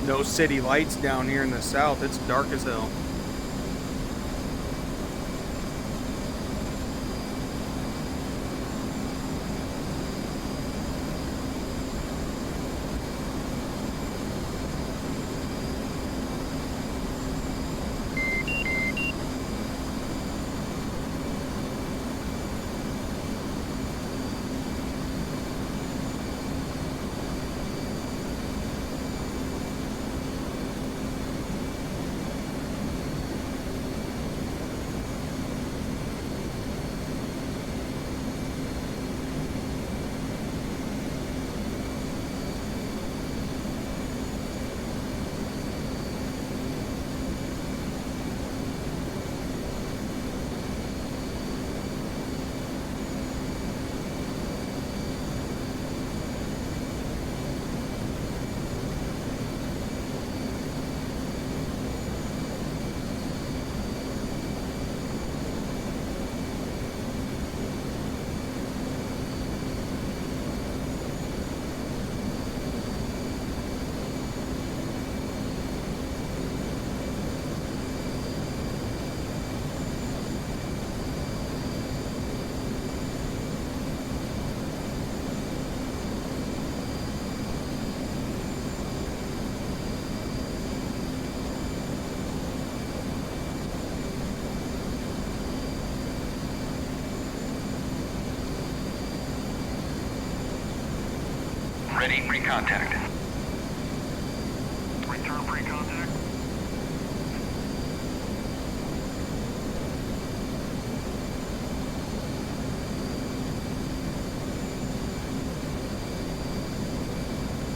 No city lights down here in the south. It's dark as hell. Ready, pre-contact. Return pre-contact.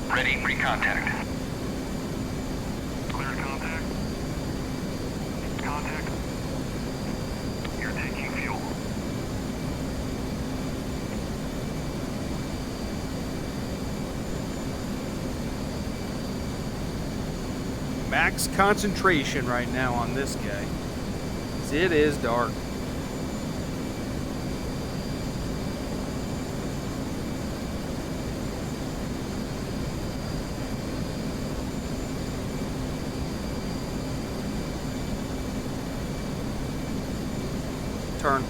Ready, pre-contact. Clear to contact. Contact. You're taking fuel. Max concentration right now on this guy. 'Cause it is dark. Turn.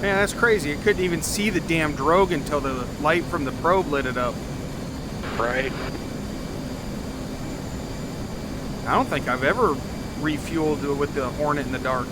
Man, that's crazy. It couldn't even see the damn drogue until the light from the probe lit it up. Right. I don't think I've ever refueled with the Hornet in the dark.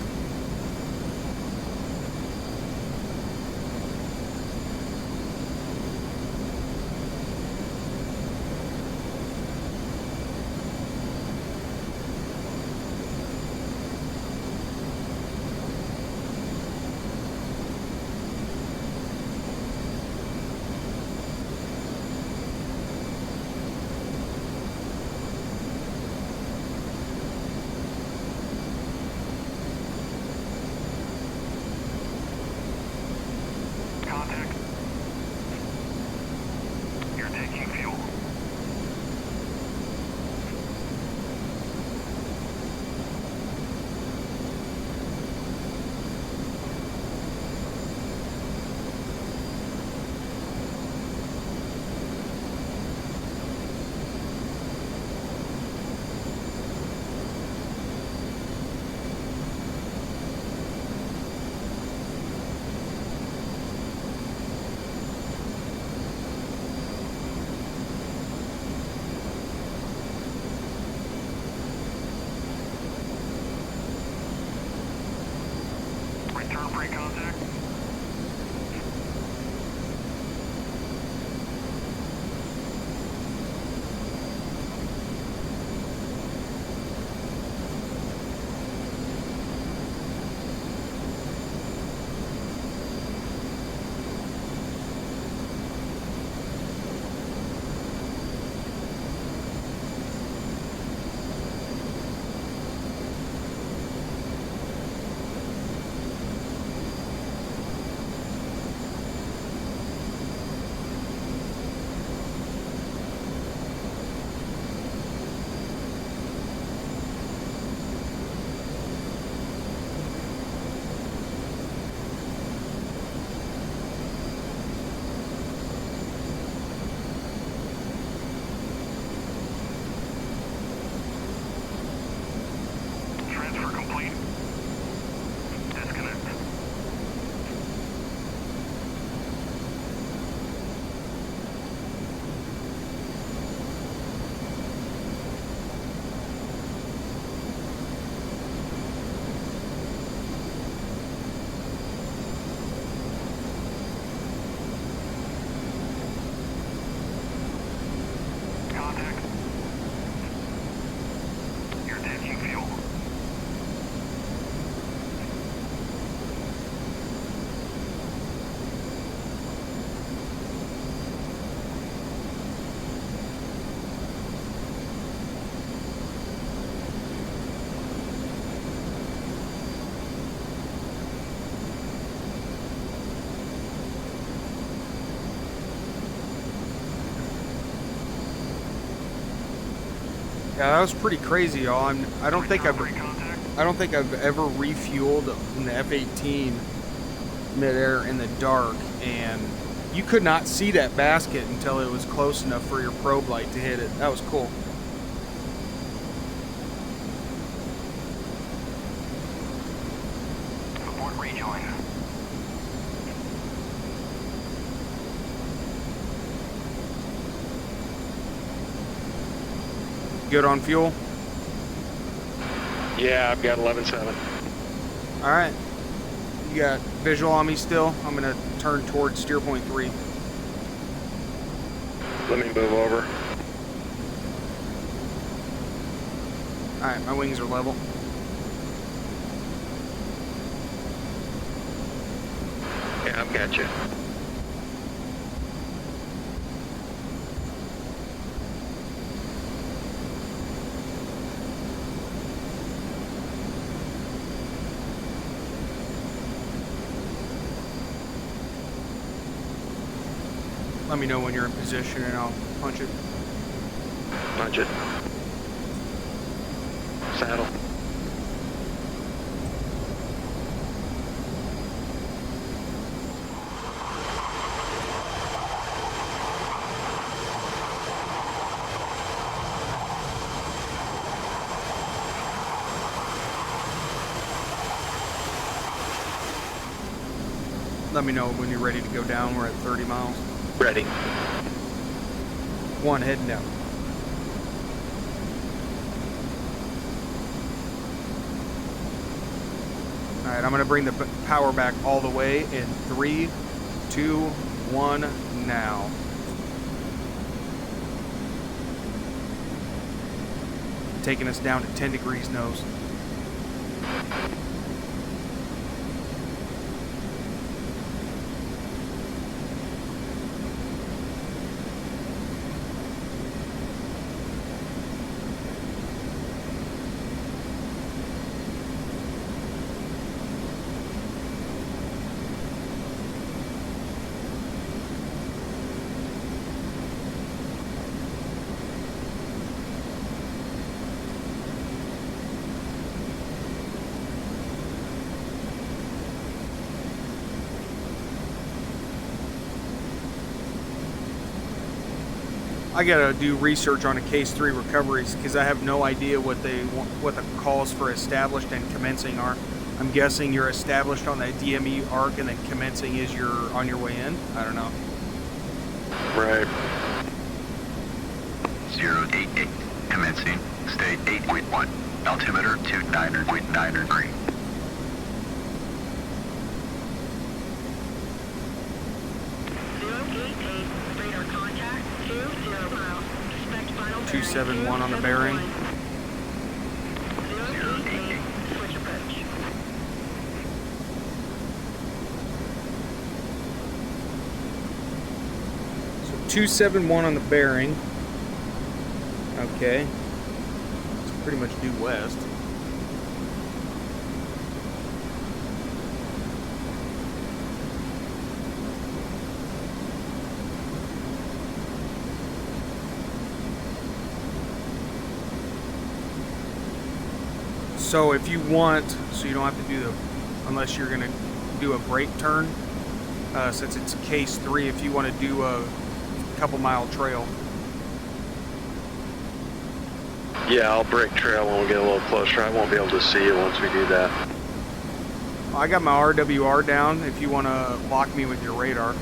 Contact. You're taking fuel. Return pre-contact. Transfer complete. Disconnect. Contact. You're taking fuel. Yeah, that was pretty crazy, y'all. I don't think Return I've pre-contact. ever refueled in the F-18 midair in the dark, and you could not see that basket until it was close enough for your probe light to hit it. That was cool. Abort rejoin. Good on fuel? Yeah, I've got 11.7. All right. You got visual on me still? I'm going to turn towards steer point 3. Let me move over. All right, my wings are level. Yeah, I've got you. Let me know when you're in position and I'll punch it. Punch it. Saddle. Let me know when you're ready to go down. We're at 30 miles. Ready. 1 heading down. All right, I'm gonna bring the power back all the way in 3, 2, 1, now. Taking us down to 10 degrees nose. I gotta do research on a case 3 recoveries because I have no idea what they want, what the calls for established and commencing are. I'm guessing you're established on that DME arc and then commencing is you're on your way in. I don't know. Right. 088, commencing, state 8.1, altimeter 29.93. Radar contact, 20 miles. Expect final 271 on the bearing. 088, switch approach. So 271 on the bearing. Okay. It's pretty much due west. So if you want, so you don't have to do the, unless you're gonna do a brake turn, since it's case 3, if you want to do a couple mile trail. Yeah, I'll break trail when we get a little closer. I won't be able to see it once we do that. I got my RWR down if you want to lock me with your radar.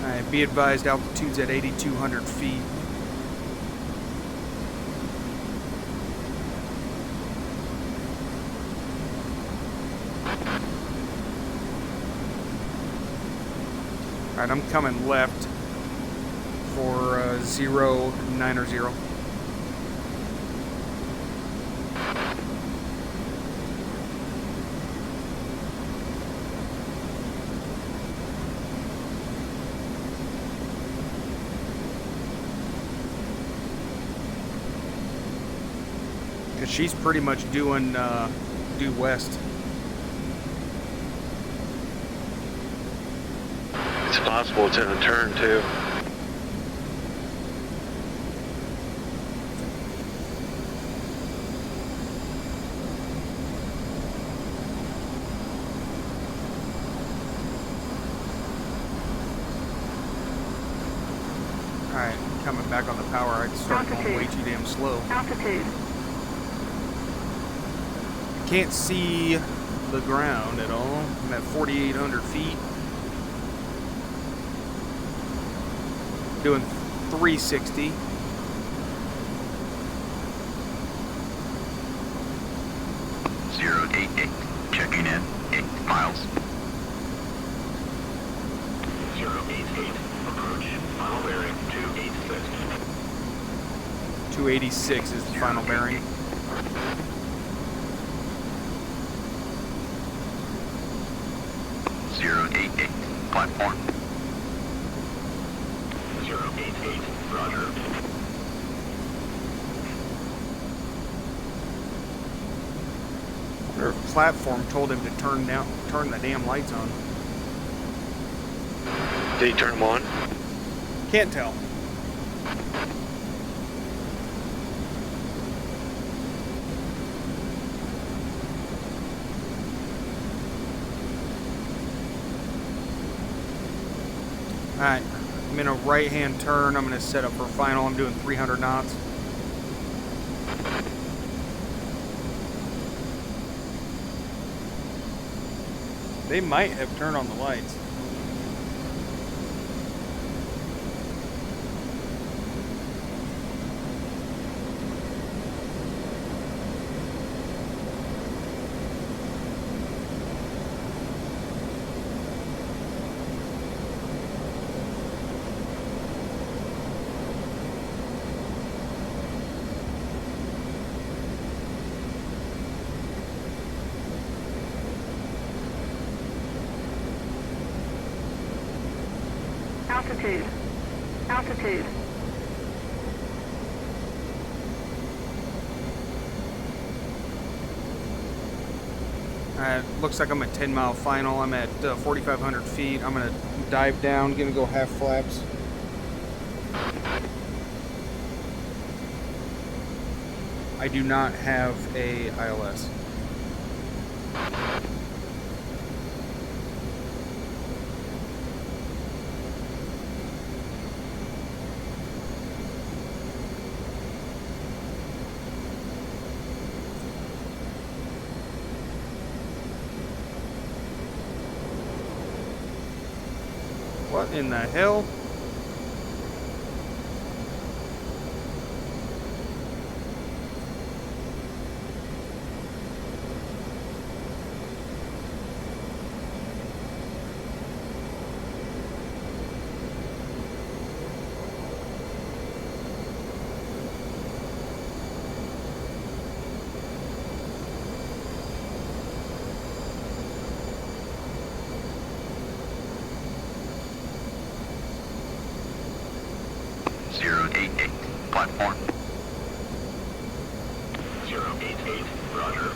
Alright, be advised altitude's at 8,200 feet. Alright, I'm coming left for 090. Because she's pretty much doing due west. It's possible it's in a turn too. Alright, coming back on the power, I start going way too damn slow. Altitude. Can't see the ground at all. I'm at 4,800 feet. Doing 360. Zero eight eight, checking in, 8 miles. 088, approach, final bearing 286. 286 is the final bearing. Zero eight eight, platform. 088, roger. wonder if platform told him to turn the damn lights on. Did he turn them on? Can't tell. Alright, I'm in a right-hand turn. I'm going to set up for final. I'm doing 300 knots. They might have turned on the lights. Altitude. Altitude. Looks like I'm at 10-mile final. I'm at 4,500 feet. I'm going to dive down, going to go half flaps. I do not have a ILS. What in the hell? Platform. 088, roger.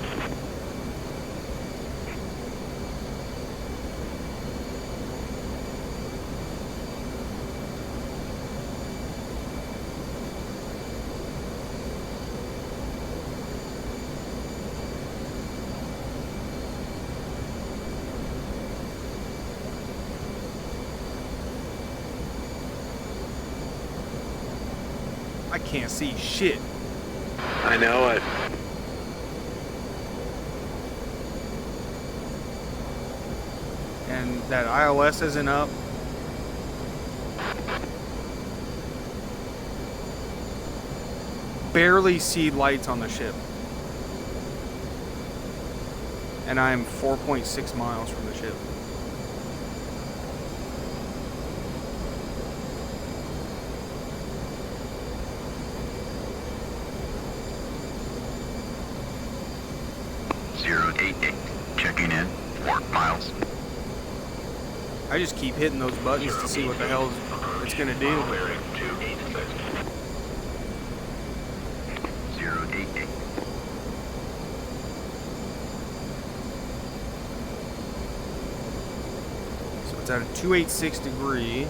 I can't see shit. I know it. And that ILS isn't up. Barely see lights on the ship. And I'm 4.6 miles from the ship. Checking in. 4 miles. I just keep hitting those buttons to see what the hell it's gonna do. Bearing 286. 088. So it's at a 286 degree.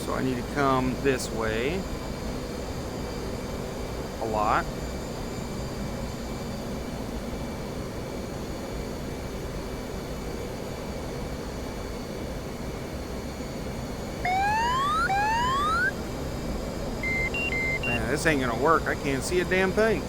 So I need to come this way. A lot. Man, this ain't gonna work. I can't see a damn thing.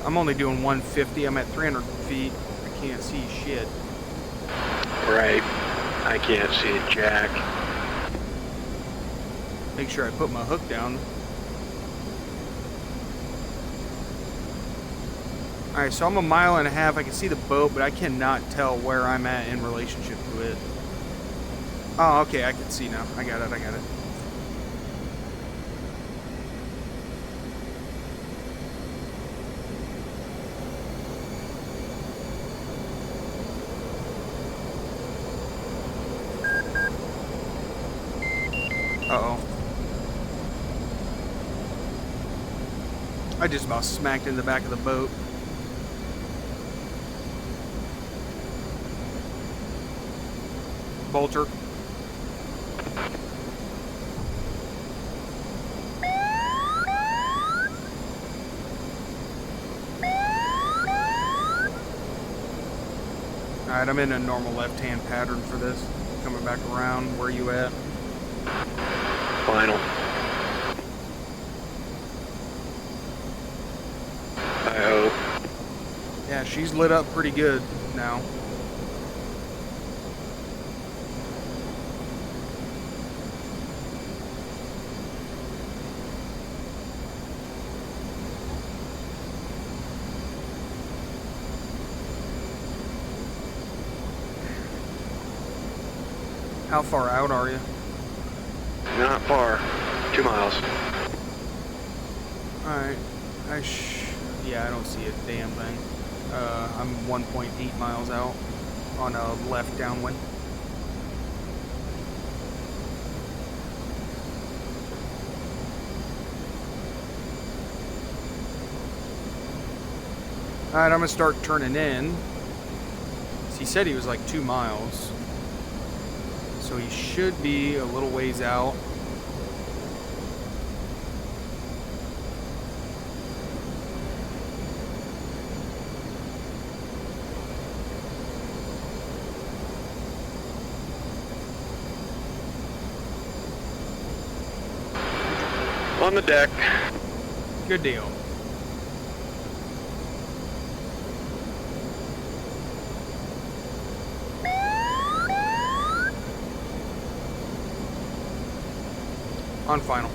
I'm only doing 150. I'm at 300 feet. I can't see shit. Right. I can't see a jack. Make sure I put my hook down. Alright, so I'm a mile and a half. I can see the boat, but I cannot tell where I'm at in relationship to it. Oh, okay, I can see now. I got it. Uh-oh. I just about smacked in the back of the boat. Bolter. Alright, I'm in a normal left-hand pattern for this. Coming back around, where you at? Final. I hope. Yeah, she's lit up pretty good now. How far out are you? Not far. 2 miles. Alright. Yeah, I don't see a damn thing. I'm 1.8 miles out on a left downwind. Alright, I'm gonna start turning in. He said he was like 2 miles. So he should be a little ways out. On the deck. Good deal. On final.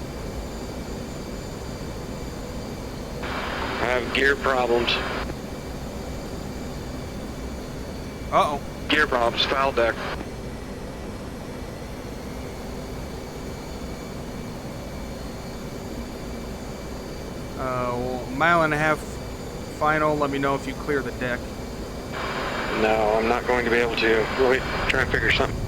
I have gear problems. Uh-oh. Gear problems. Foul deck. Well, mile and a half final. Let me know if you clear the deck. No, I'm not going to be able to. Wait, try and figure something.